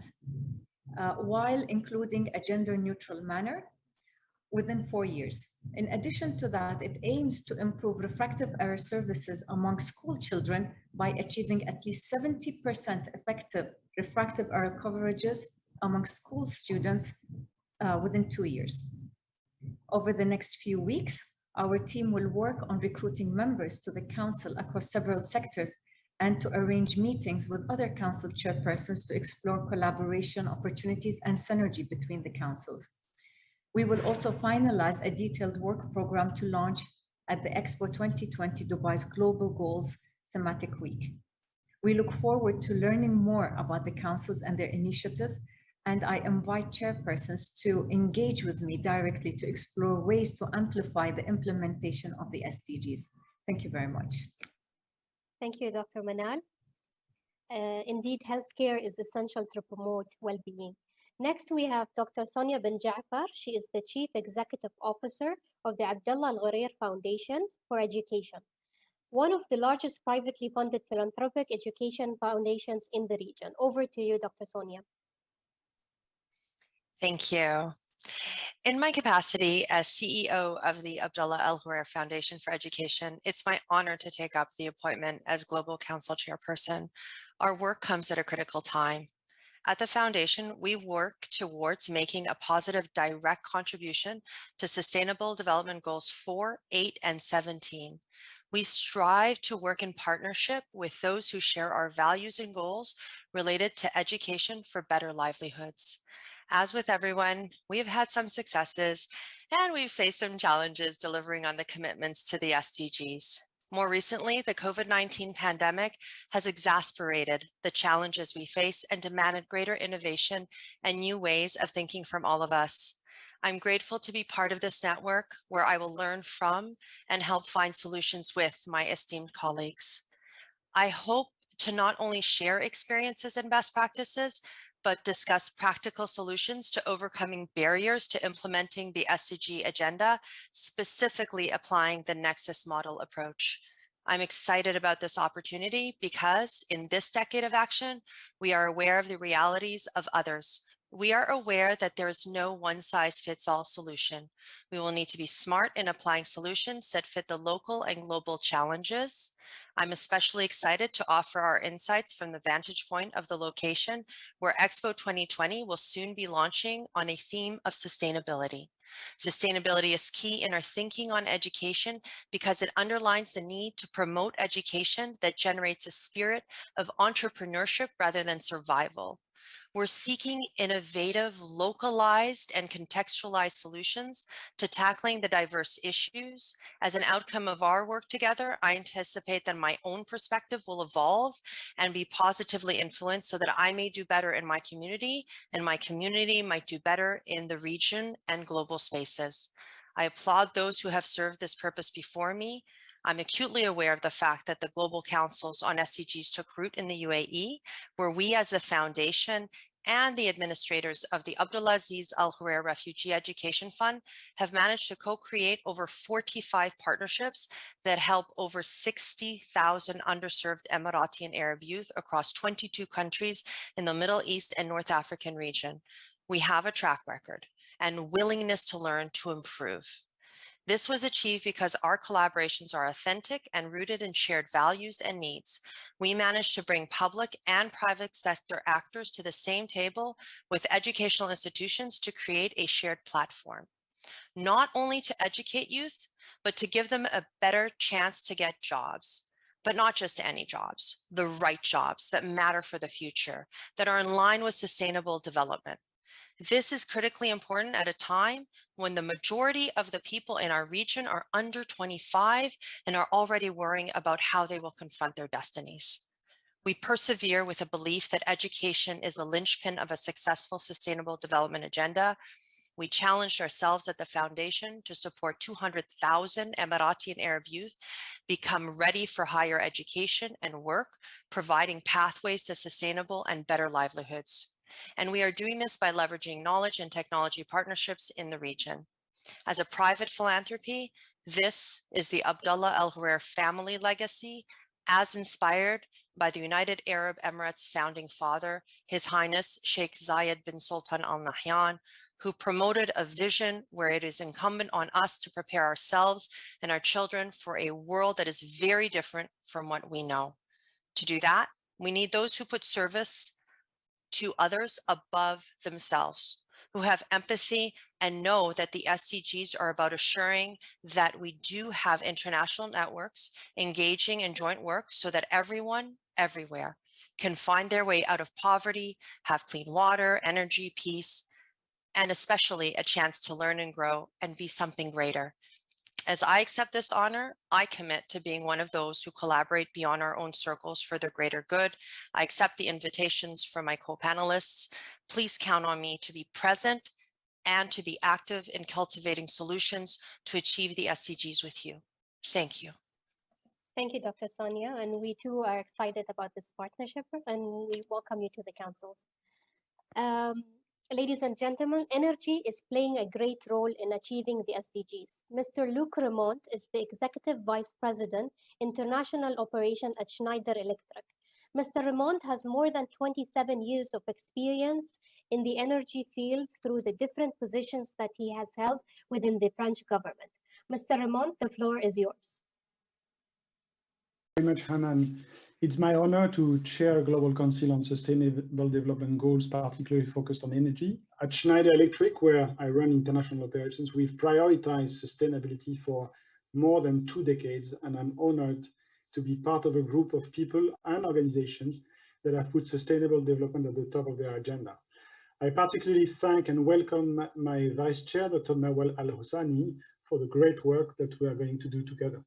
while including a gender-neutral manner within 4 years. In addition to that, it aims to improve refractive error services among school children by achieving at least 70% effective refractive error coverages among school students within 2 years. Over the next few weeks, our team will work on recruiting members to the council across several sectors and to arrange meetings with other council chairpersons to explore collaboration opportunities and synergy between the councils. We will also finalize a detailed work program to launch at the Expo 2020 Dubai's Global Goals Thematic Week. We look forward to learning more about the councils and their initiatives, and I invite chairpersons to engage with me directly to explore ways to amplify the implementation of the SDGs. Thank you very much. Thank you, Dr. Manal. Indeed, healthcare is essential to promote well-being. Next, we have Dr. Sonia bin Jaafar. She is the Chief Executive Officer of the Abdullah Al Ghurair Foundation for Education, one of the largest privately funded philanthropic education foundations in the region. Over to you, Dr. Sonia. Thank you. In my capacity as CEO of the Abdullah Al Ghurair Foundation for Education, it's my honor to take up the appointment as Global Council Chairperson. Our work comes at a critical time. At the foundation, we work towards making a positive direct contribution to Sustainable Development Goals 4, 8, and 17. We strive to work in partnership with those who share our values and goals related to education for better livelihoods. As with everyone, we have had some successes and we've faced some challenges delivering on the commitments to the SDGs. More recently, the COVID-19 pandemic has exacerbated the challenges we face and demanded greater innovation and new ways of thinking from all of us. I'm grateful to be part of this network where I will learn from and help find solutions with my esteemed colleagues. I hope to not only share experiences and best practices, but discuss practical solutions to overcoming barriers to implementing the SDG agenda, specifically applying the Nexus model approach. I'm excited about this opportunity because in this decade of action, we are aware of the realities of others. We are aware that there is no one-size-fits-all solution. We will need to be smart in applying solutions that fit the local and global challenges. I'm especially excited to offer our insights from the vantage point of the location where Expo 2020 will soon be launching on a theme of sustainability. Sustainability is key in our thinking on education because it underlines the need to promote education that generates a spirit of entrepreneurship rather than survival. We're seeking innovative, localized, and contextualized solutions to tackling the diverse issues. As an outcome of our work together, I anticipate that my own perspective will evolve and be positively influenced so that I may do better in my community, and my community might do better in the region and global spaces. I applaud those who have served this purpose before me. I'm acutely aware of the fact that the Global Councils on SDGs took root in the UAE, where we as the foundation and the administrators of the Abdulaziz Al Khuwair Refugee Education Fund have managed to co-create over 45 partnerships that help over 60,000 underserved Emirati and Arab youth across 22 countries in the Middle East and North African region. We have a track record and willingness to learn to improve. This was achieved because our collaborations are authentic and rooted in shared values and needs. We managed to bring public and private sector actors to the same table with educational institutions to create a shared platform, not only to educate youth, but to give them a better chance to get jobs. But not just any jobs, the right jobs that matter for the future, that are in line with sustainable development. This is critically important at a time when the majority of the people in our region are under 25 and are already worrying about how they will confront their destinies. We persevere with a belief that education is the linchpin of a successful sustainable development agenda. We challenged ourselves at the foundation to support 200,000 Emirati and Arab youth become ready for higher education and work, providing pathways to sustainable and better livelihoods. And we are doing this by leveraging knowledge and technology partnerships in the region. As a private philanthropy, this is the Abdullah Al Khuwair family legacy, as inspired by the United Arab Emirates founding father, His Highness Sheikh Zayed bin Sultan Al Nahyan, who promoted a vision where it is incumbent on us to prepare ourselves and our children for a world that is very different from what we know. To do that, we need those who put service to others above themselves, who have empathy and know that the SDGs are about assuring that we do have international networks engaging in joint work so that everyone, everywhere, can find their way out of poverty, have clean water, energy, peace, and especially a chance to learn and grow and be something greater. As I accept this honor, I commit to being one of those who collaborate beyond our own circles for the greater good. I accept the invitations from my co-panelists. Please count on me to be present and to be active in cultivating solutions to achieve the SDGs with you. Thank you. Thank you, Dr. Sonia. And we too are excited about this partnership and we welcome you to the councils. Ladies and gentlemen, energy is playing a great role in achieving the SDGs. Mr. Luc Remont is the Executive Vice President, International Operation at Schneider Electric. Mr. Remont has more than 27 years of experience in the energy field through the different positions that he has held within the French government. Mr. Remont, the floor is yours. Very much, Hanan. It's my honor to chair a Global Council on Sustainable Development Goals, particularly focused on energy. At Schneider Electric, where I run international operations, we've prioritized sustainability for more than 2 decades, and I'm honored to be part of a group of people and organizations that have put sustainable development at the top of their agenda. I particularly thank and welcome my Vice Chair, Dr. Nawal Al-Hosani, for the great work that we are going to do together.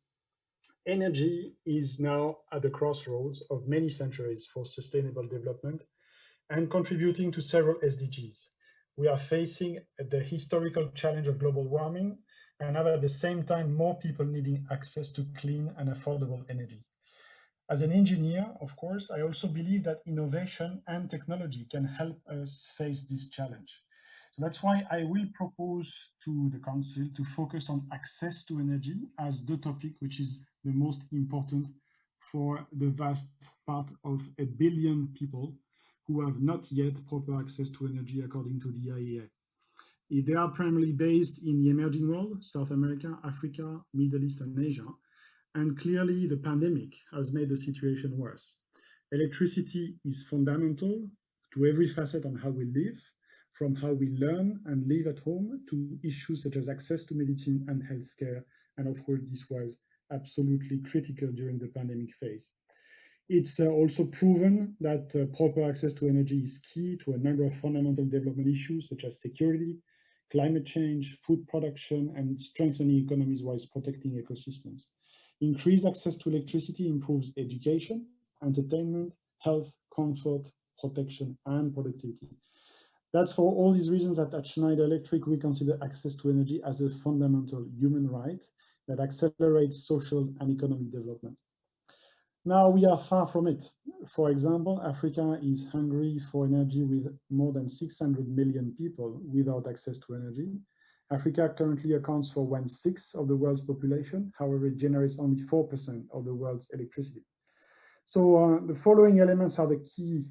Energy is now at the crossroads of many centuries for sustainable development and contributing to several SDGs. We are facing the historical challenge of global warming and have at the same time more people needing access to clean and affordable energy. As an engineer, of course, I also believe that innovation and technology can help us face this challenge. So that's why I will propose to the Council to focus on access to energy as the topic which is the most important for the vast part of 1 billion people who have not yet proper access to energy according to the IEA. They are primarily based in the emerging world, South America, Africa, Middle East, and Asia. And clearly the pandemic has made the situation worse. Electricity is fundamental to every facet on how we live, from how we learn and live at home to issues such as access to medicine and healthcare. And of course, this was absolutely critical during the pandemic phase. It's also proven that proper access to energy is key to a number of fundamental development issues such as security, climate change, food production, and strengthening economies while protecting ecosystems. Increased access to electricity improves education, entertainment, health, comfort, protection, and productivity. That's for all these reasons that at Schneider Electric, we consider access to energy as a fundamental human right. that accelerates social and economic development. Now we are far from it. For example, Africa is hungry for energy with more than 600 million people without access to energy. Africa currently accounts for 1/6 of the world's population. However, it generates only 4% of the world's electricity. So the following elements are the key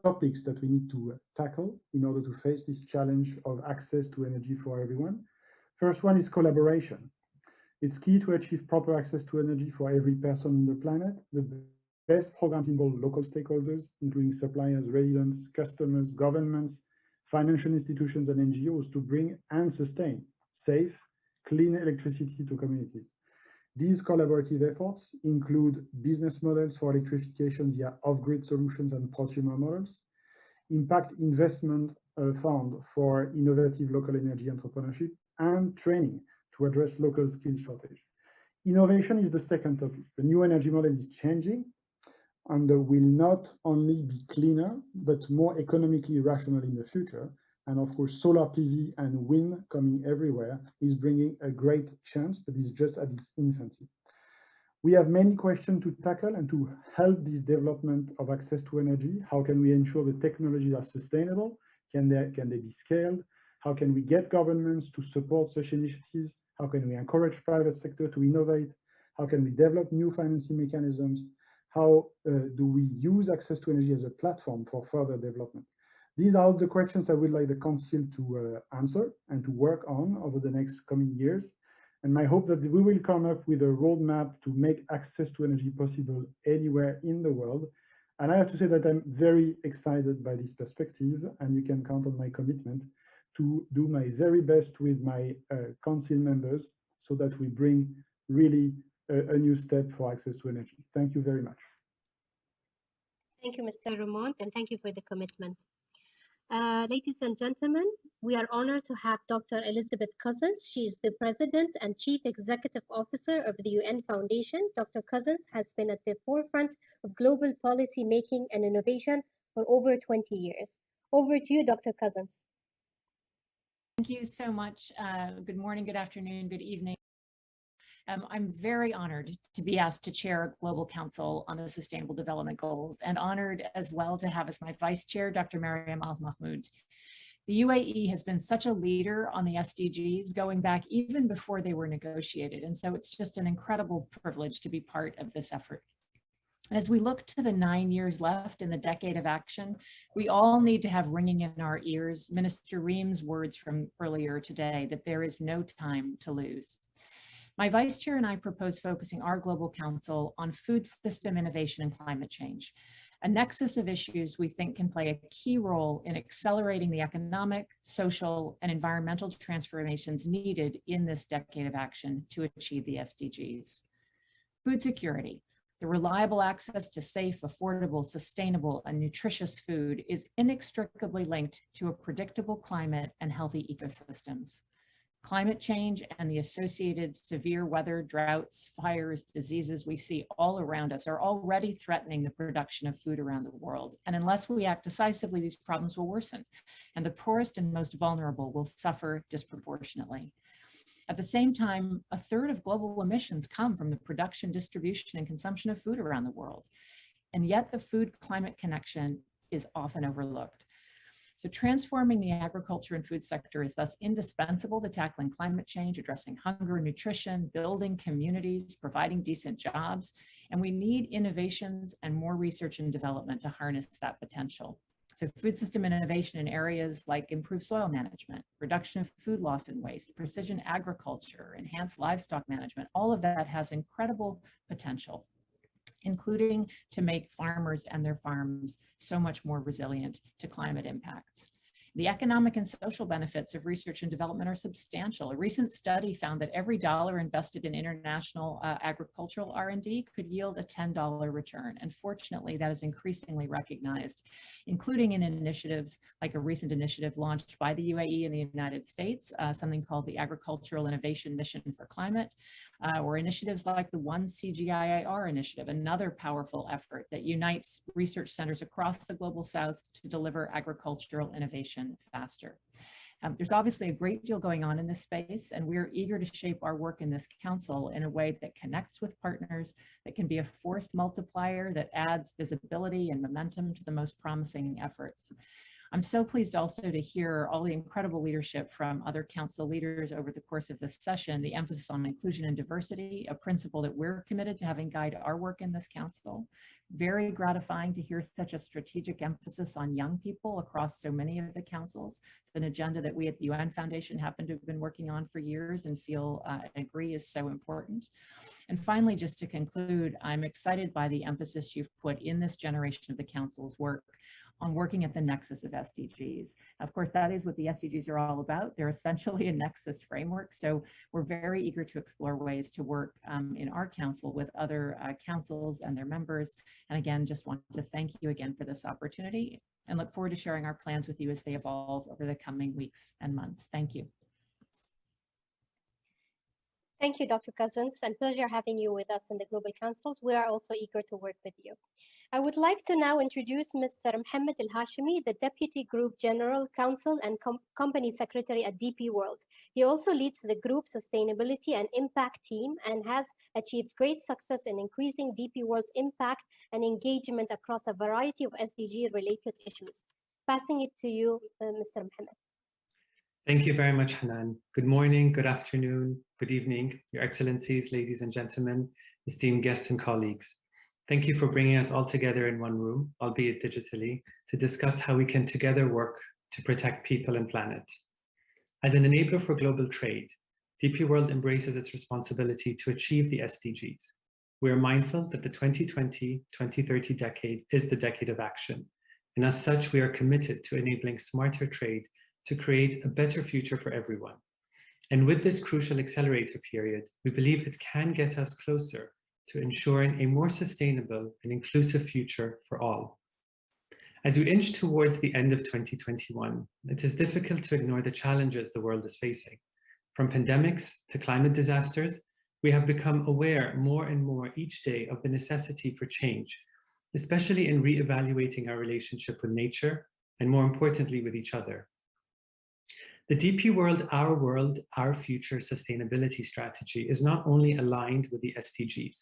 topics that we need to tackle in order to face this challenge of access to energy for everyone. First one is collaboration. It's key to achieve proper access to energy for every person on the planet. The best programs involve local stakeholders, including suppliers, residents, customers, governments, financial institutions, and NGOs to bring and sustain safe, clean electricity to communities. These collaborative efforts include business models for electrification via off-grid solutions and prosumer models, impact investment fund for innovative local energy entrepreneurship, and training to address local skill shortage. Innovation is the second topic. The new energy model is changing and will not only be cleaner, but more economically rational in the future. And of course, solar PV and wind coming everywhere is bringing a great chance, but it's just at its infancy. We have many questions to tackle and to help this development of access to energy. How can we ensure the technologies are sustainable? Can they be scaled? How can we get governments to support such initiatives? How can we encourage private sector to innovate? How can we develop new financing mechanisms? How do we use access to energy as a platform for further development? These are all the questions I would like the Council to answer and to work on over the next coming years. And my hope that we will come up with a roadmap to make access to energy possible anywhere in the world. And I have to say that I'm very excited by this perspective, and you can count on my commitment to do my very best with my Council members so that we bring really a new step for access to energy. Thank you very much. Thank you, Mr. Ramon, and thank you for the commitment. Ladies and gentlemen, we are honored to have Dr. Elizabeth Cousins. She is the President and Chief Executive Officer of the UN Foundation. Dr. Cousins has been at the forefront of global policy making and innovation for over 20 years. Over to you, Dr. Cousins. Thank you so much. Good morning, good afternoon, good evening. I'm very honored to be asked to chair a Global Council on the Sustainable Development Goals, and honored as well to have as my vice chair, Dr. Mariam Al-Mahmoud. The UAE has been such a leader on the SDGs going back even before they were negotiated. And so it's just an incredible privilege to be part of this effort. As we look to the 9 years left in the decade of action, we all need to have ringing in our ears Minister Reem's words from earlier today, that there is no time to lose. My vice chair and I propose focusing our Global Council on food system innovation and climate change, a nexus of issues we think can play a key role in accelerating the economic, social, and environmental transformations needed in this decade of action to achieve the SDGs. Food security. The reliable access to safe, affordable, sustainable, and nutritious food is inextricably linked to a predictable climate and healthy ecosystems. Climate change and the associated severe weather, droughts, fires, diseases we see all around us are already threatening the production of food around the world. And unless we act decisively, these problems will worsen, and the poorest and most vulnerable will suffer disproportionately. At the same time, 1/3 of global emissions come from the production, distribution, and consumption of food around the world. And yet the food-climate connection is often overlooked. So transforming the agriculture and food sector is thus indispensable to tackling climate change, addressing hunger and nutrition, building communities, providing decent jobs, and we need innovations and more research and development to harness that potential. So food system innovation in areas like improved soil management, reduction of food loss and waste, precision agriculture, enhanced livestock management, all of that has incredible potential, including to make farmers and their farms so much more resilient to climate impacts. The economic and social benefits of research and development are substantial. A recent study found that every dollar invested in international agricultural R&D could yield a $10 return. And fortunately, that is increasingly recognized, including in initiatives like a recent initiative launched by the UAE in the United States, something called the Agricultural Innovation Mission for Climate, or initiatives like the One CGIAR initiative, another powerful effort that unites research centers across the Global South to deliver agricultural innovation faster. There's obviously a great deal going on in this space, and we're eager to shape our work in this council in a way that connects with partners, that can be a force multiplier, that adds visibility and momentum to the most promising efforts. I'm so pleased also to hear all the incredible leadership from other council leaders over the course of this session, the emphasis on inclusion and diversity, a principle that we're committed to having guide our work in this council. Very gratifying to hear such a strategic emphasis on young people across so many of the councils. It's an agenda that we at the UN Foundation happen to have been working on for years and feel agree is so important. And finally, just to conclude, I'm excited by the emphasis you've put in this generation of the council's work on working at the nexus of SDGs. Of course, that is what the SDGs are all about. They're essentially a nexus framework. So we're very eager to explore ways to work in our council with other councils and their members. And again, just want to thank you again for this opportunity and look forward to sharing our plans with you as they evolve over the coming weeks and months. Thank you. Thank you, Dr. Cousins, and pleasure having you with us in the Global Councils. We are also eager to work with you. I would like to now introduce Mr. Mohammed Al-Hashimi, the Deputy Group General Counsel and Company Secretary at DP World. He also leads the group Sustainability and Impact team and has achieved great success in increasing DP World's impact and engagement across a variety of SDG-related issues. Passing it to you, Mr. Mohammed. Thank you very much, Hanan. Good morning, good afternoon, good evening, Your Excellencies, ladies and gentlemen, esteemed guests and colleagues. Thank you for bringing us all together in one room, albeit digitally, to discuss how we can together work to protect people and planet. As an enabler for global trade, DP World embraces its responsibility to achieve the SDGs. We are mindful that the 2020-2030 decade is the decade of action, and as such, we are committed to enabling smarter trade to create a better future for everyone. And with this crucial accelerator period, we believe it can get us closer to ensuring a more sustainable and inclusive future for all. As we inch towards the end of 2021, it is difficult to ignore the challenges the world is facing. From pandemics to climate disasters, we have become aware more and more each day of the necessity for change, especially in re-evaluating our relationship with nature and, more importantly, with each other. The DP World, Our Future sustainability strategy is not only aligned with the SDGs,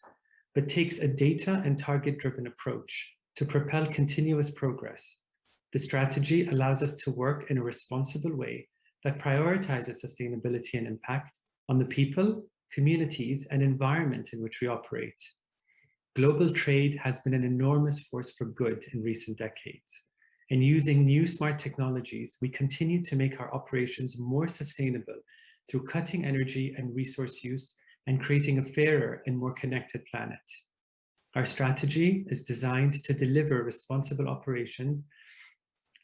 but takes a data and target-driven approach to propel continuous progress. The strategy allows us to work in a responsible way that prioritizes sustainability and impact on the people, communities, and environment in which we operate. Global trade has been an enormous force for good in recent decades. And using new smart technologies, we continue to make our operations more sustainable through cutting energy and resource use and creating a fairer and more connected planet. Our strategy is designed to deliver responsible operations,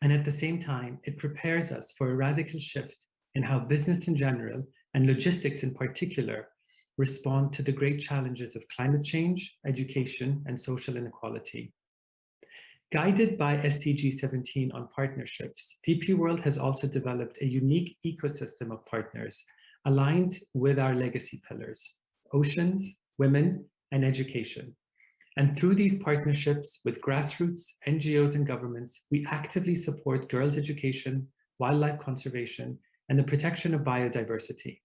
and at the same time, it prepares us for a radical shift in how business in general and logistics in particular respond to the great challenges of climate change, education, and social inequality. Guided by SDG 17 on partnerships, DP World has also developed a unique ecosystem of partners aligned with our legacy pillars: oceans, women, and education. And through these partnerships with grassroots, NGOs, and governments, we actively support girls' education, wildlife conservation, and the protection of biodiversity.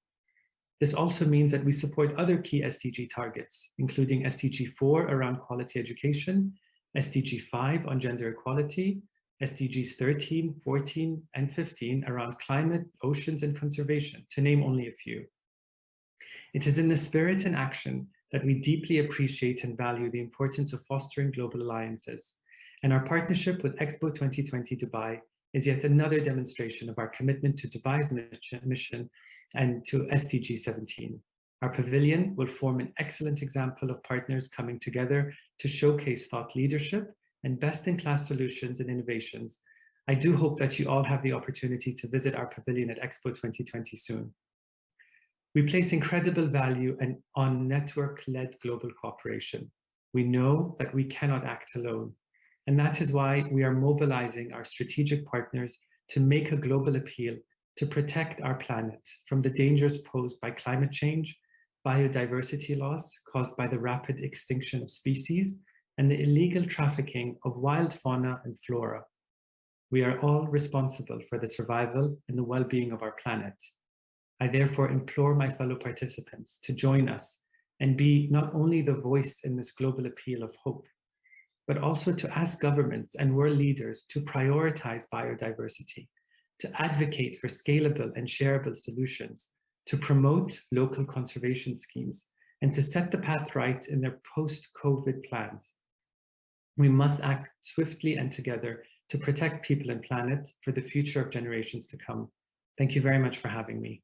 This also means that we support other key SDG targets, including SDG 4 around quality education, SDG 5 on gender equality, SDGs 13, 14, and 15 around climate, oceans, and conservation, to name only a few. It is in the spirit and action that we deeply appreciate and value the importance of fostering global alliances, and our partnership with Expo 2020 Dubai is yet another demonstration of our commitment to Dubai's mission and to SDG 17. Our pavilion will form an excellent example of partners coming together to showcase thought leadership and best-in-class solutions and innovations. I do hope that you all have the opportunity to visit our pavilion at Expo 2020 soon. We place incredible value on network-led global cooperation. We know that we cannot act alone, and that is why we are mobilizing our strategic partners to make a global appeal to protect our planet from the dangers posed by climate change, biodiversity loss caused by the rapid extinction of species, and the illegal trafficking of wild fauna and flora. We are all responsible for the survival and the well-being of our planet. I therefore implore my fellow participants to join us and be not only the voice in this global appeal of hope, but also to ask governments and world leaders to prioritize biodiversity, to advocate for scalable and shareable solutions, to promote local conservation schemes, and to set the path right in their post-COVID plans. We must act swiftly and together to protect people and planet for the future of generations to come. Thank you very much for having me.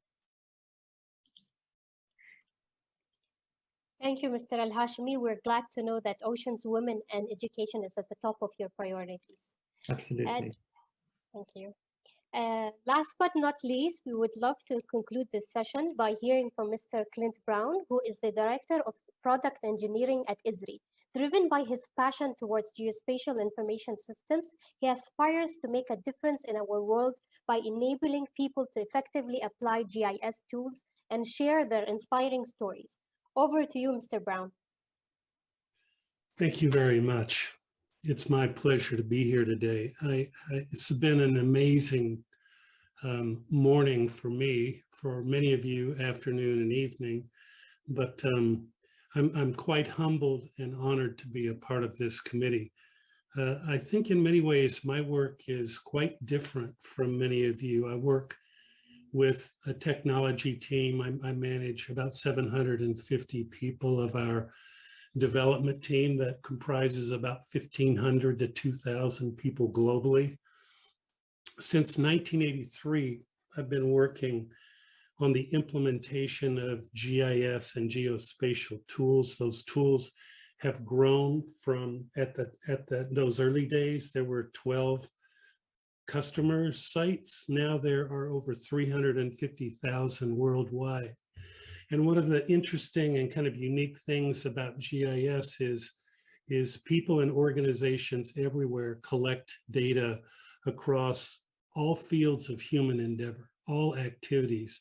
Thank you, Mr. Al-Hashimi. We're glad to know that oceans, women, and education is at the top of your priorities. Absolutely. Thank you. Last but not least, we would love to conclude this session by hearing from Mr. Clint Brown, who is the Director of Product Engineering at ISRI. Driven by his passion towards geospatial information systems, he aspires to make a difference in our world by enabling people to effectively apply GIS tools and share their inspiring stories. Over to you, Mr. Brown. Thank you very much. It's my pleasure to be here today. It's been an amazing morning for me, for many of you, afternoon and evening, but I'm quite humbled and honored to be a part of this committee. I think in many ways, my work is quite different from many of you. I work with a technology team. I manage about 750 people of our development team that comprises about 1,500 to 2,000 people globally. Since 1983, I've been working on the implementation of GIS and geospatial tools. Those tools have grown from, those early days, there were 12 customer sites. Now there are over 350,000 worldwide. And one of the interesting and kind of unique things about GIS is people and organizations everywhere collect data across all fields of human endeavor, all activities.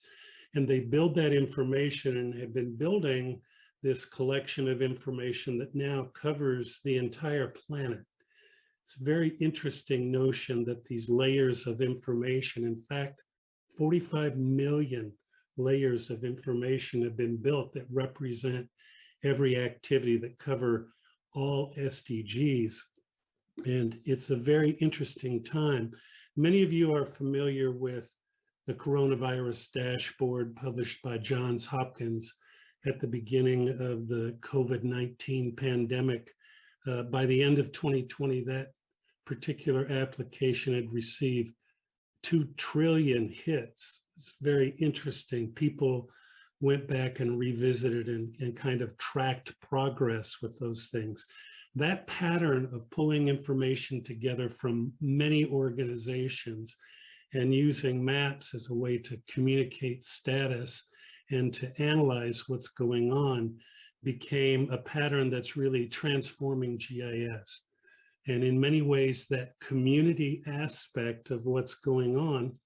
And they build that information and have been building this collection of information that now covers the entire planet. It's a very interesting notion that these layers of information, in fact, 45 million layers of information have been built that represent every activity that cover all SDGs. And it's a very interesting time. Many of you are familiar with the coronavirus dashboard published by Johns Hopkins at the beginning of the COVID-19 pandemic. By the end of 2020, that particular application had received 2 trillion hits. It's very interesting. People went back and revisited and kind of tracked progress with those things. That pattern of pulling information together from many organizations and using maps as a way to communicate status and to analyze what's going on became a pattern that's really transforming GIS. And in many ways, that community aspect of what's going on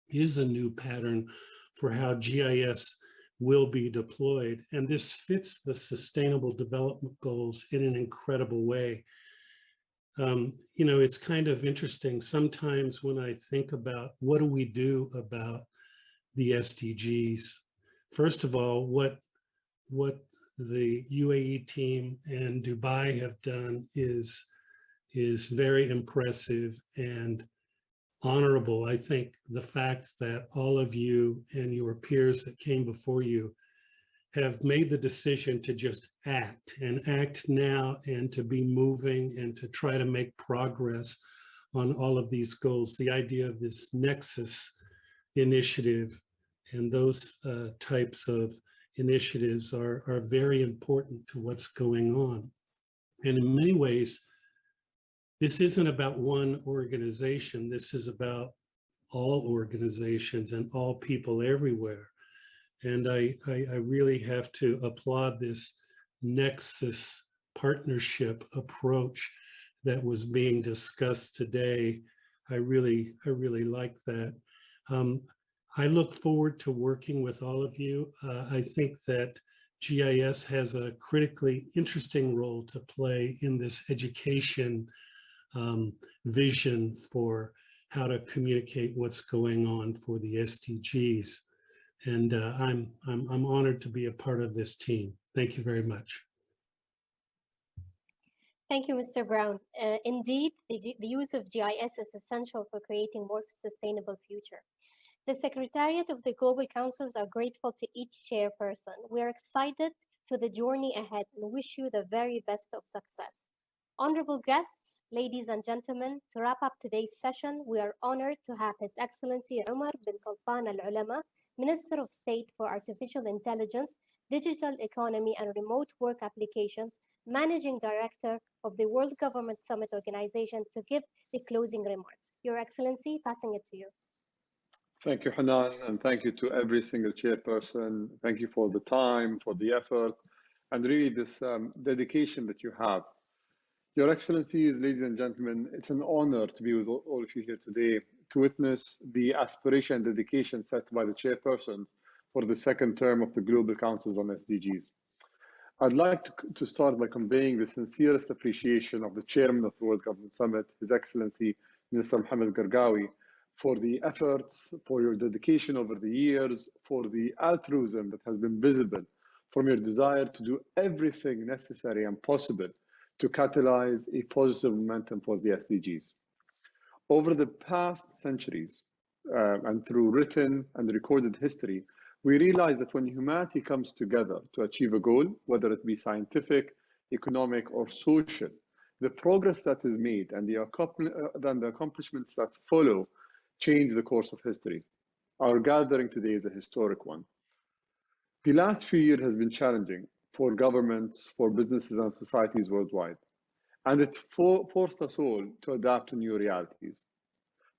is a new pattern for how GIS will be deployed. And this fits the Sustainable Development Goals in an incredible way. You know, it's kind of interesting. Sometimes when I think about what do we do about the SDGs, first of all, what the UAE team and Dubai have done is very impressive and honorable. I think the fact that all of you and your peers that came before you have made the decision to just act now and to be moving and to try to make progress on all of these goals. The idea of this Nexus initiative and those types of initiatives are very important to what's going on. And in many ways, this isn't about one organization. This is about all organizations and all people everywhere. And I really have to applaud this Nexus partnership approach that was being discussed today. I really like that. I look forward to working with all of you. I think that GIS has a critically interesting role to play in this education vision for how to communicate what's going on for the SDGs. And I'm honored to be a part of this team. Thank you very much. Thank you, Mr. Brown. Indeed, the use of GIS is essential for creating more sustainable future. The Secretariat of the Global Councils are grateful to each chairperson. We are excited for the journey ahead and wish you the very best of success. Honorable guests, ladies and gentlemen, to wrap up today's session, we are honored to have His Excellency Umar bin Sultan Al Ulama, Minister of State for Artificial Intelligence, Digital Economy and Remote Work Applications, Managing Director of the World Government Summit Organization, to give the closing remarks. Your Excellency, passing it to you. Thank you, Hanan, and thank you to every single chairperson. Thank you for the time, for the effort, and really this dedication that you have. Your Excellencies, ladies and gentlemen, it's an honor to be with all of you here today to witness the aspiration and dedication set by the chairpersons for the second term of the Global Councils on SDGs. I'd like to start by conveying the sincerest appreciation of the Chairman of the World Government Summit, His Excellency Minister Mohammed Gargawi, for the efforts, for your dedication over the years, for the altruism that has been visible, from your desire to do everything necessary and possible to catalyze a positive momentum for the SDGs. Over the past centuries, and through written and recorded history, we realize that when humanity comes together to achieve a goal, whether it be scientific, economic, or social, the progress that is made and the accomplishments that follow change the course of history. Our gathering today is a historic one. The last few years has been challenging for governments, for businesses and societies worldwide, and it forced us all to adapt to new realities.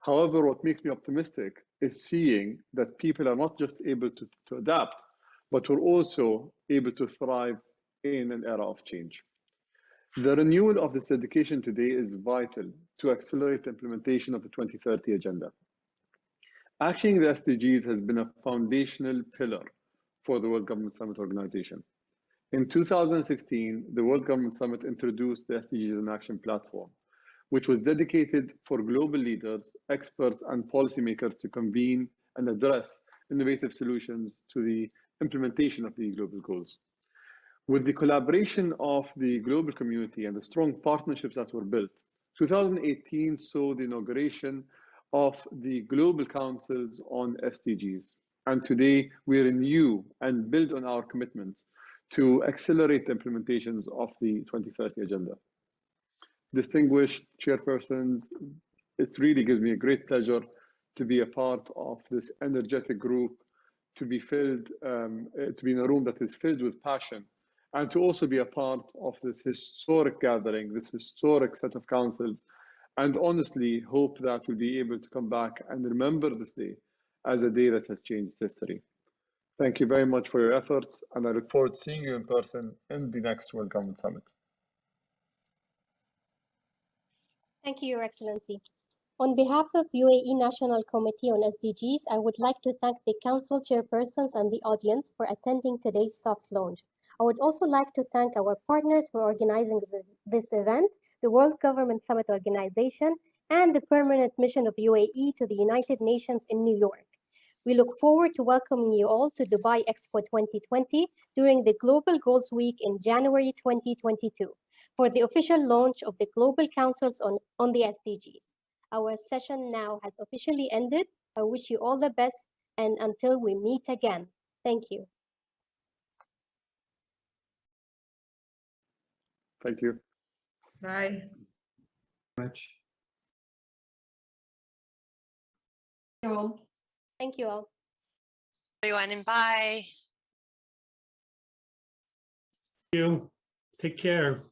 However, what makes me optimistic is seeing that people are not just able to adapt, but we're also able to thrive in an era of change. The renewal of this dedication today is vital to accelerate the implementation of the 2030 Agenda. Achieving the SDGs has been a foundational pillar for the World Government Summit Organization. In 2016, the World Government Summit introduced the SDGs in Action platform, which was dedicated for global leaders, experts, and policymakers to convene and address innovative solutions to the implementation of the global goals. With the collaboration of the global community and the strong partnerships that were built, 2018 saw the inauguration of the Global Councils on SDGs. And today we renew and build on our commitments to accelerate the implementations of the 2030 Agenda. Distinguished chairpersons, it really gives me a great pleasure to be a part of this energetic group, to be filled, to be in a room that is filled with passion, and to also be a part of this historic gathering, this historic set of councils, and honestly hope that we'll be able to come back and remember this day as a day that has changed history. Thank you very much for your efforts, and I look forward to seeing you in person in the next World Government Summit. Thank you, Your Excellency. On behalf of UAE National Committee on SDGs, I would like to thank the Council chairpersons and the audience for attending today's soft launch. I would also like to thank our partners for organizing this event, the World Government Summit Organization, and the Permanent Mission of UAE to the United Nations in New York. We look forward to welcoming you all to Dubai Expo 2020 during the Global Goals Week in January 2022 for the official launch of the Global Councils on the SDGs. Our session now has officially ended. I wish you all the best, and until we meet again, thank you. Thank you. Bye. Much. Thank you all. Everyone, and bye. Thank you. Take care.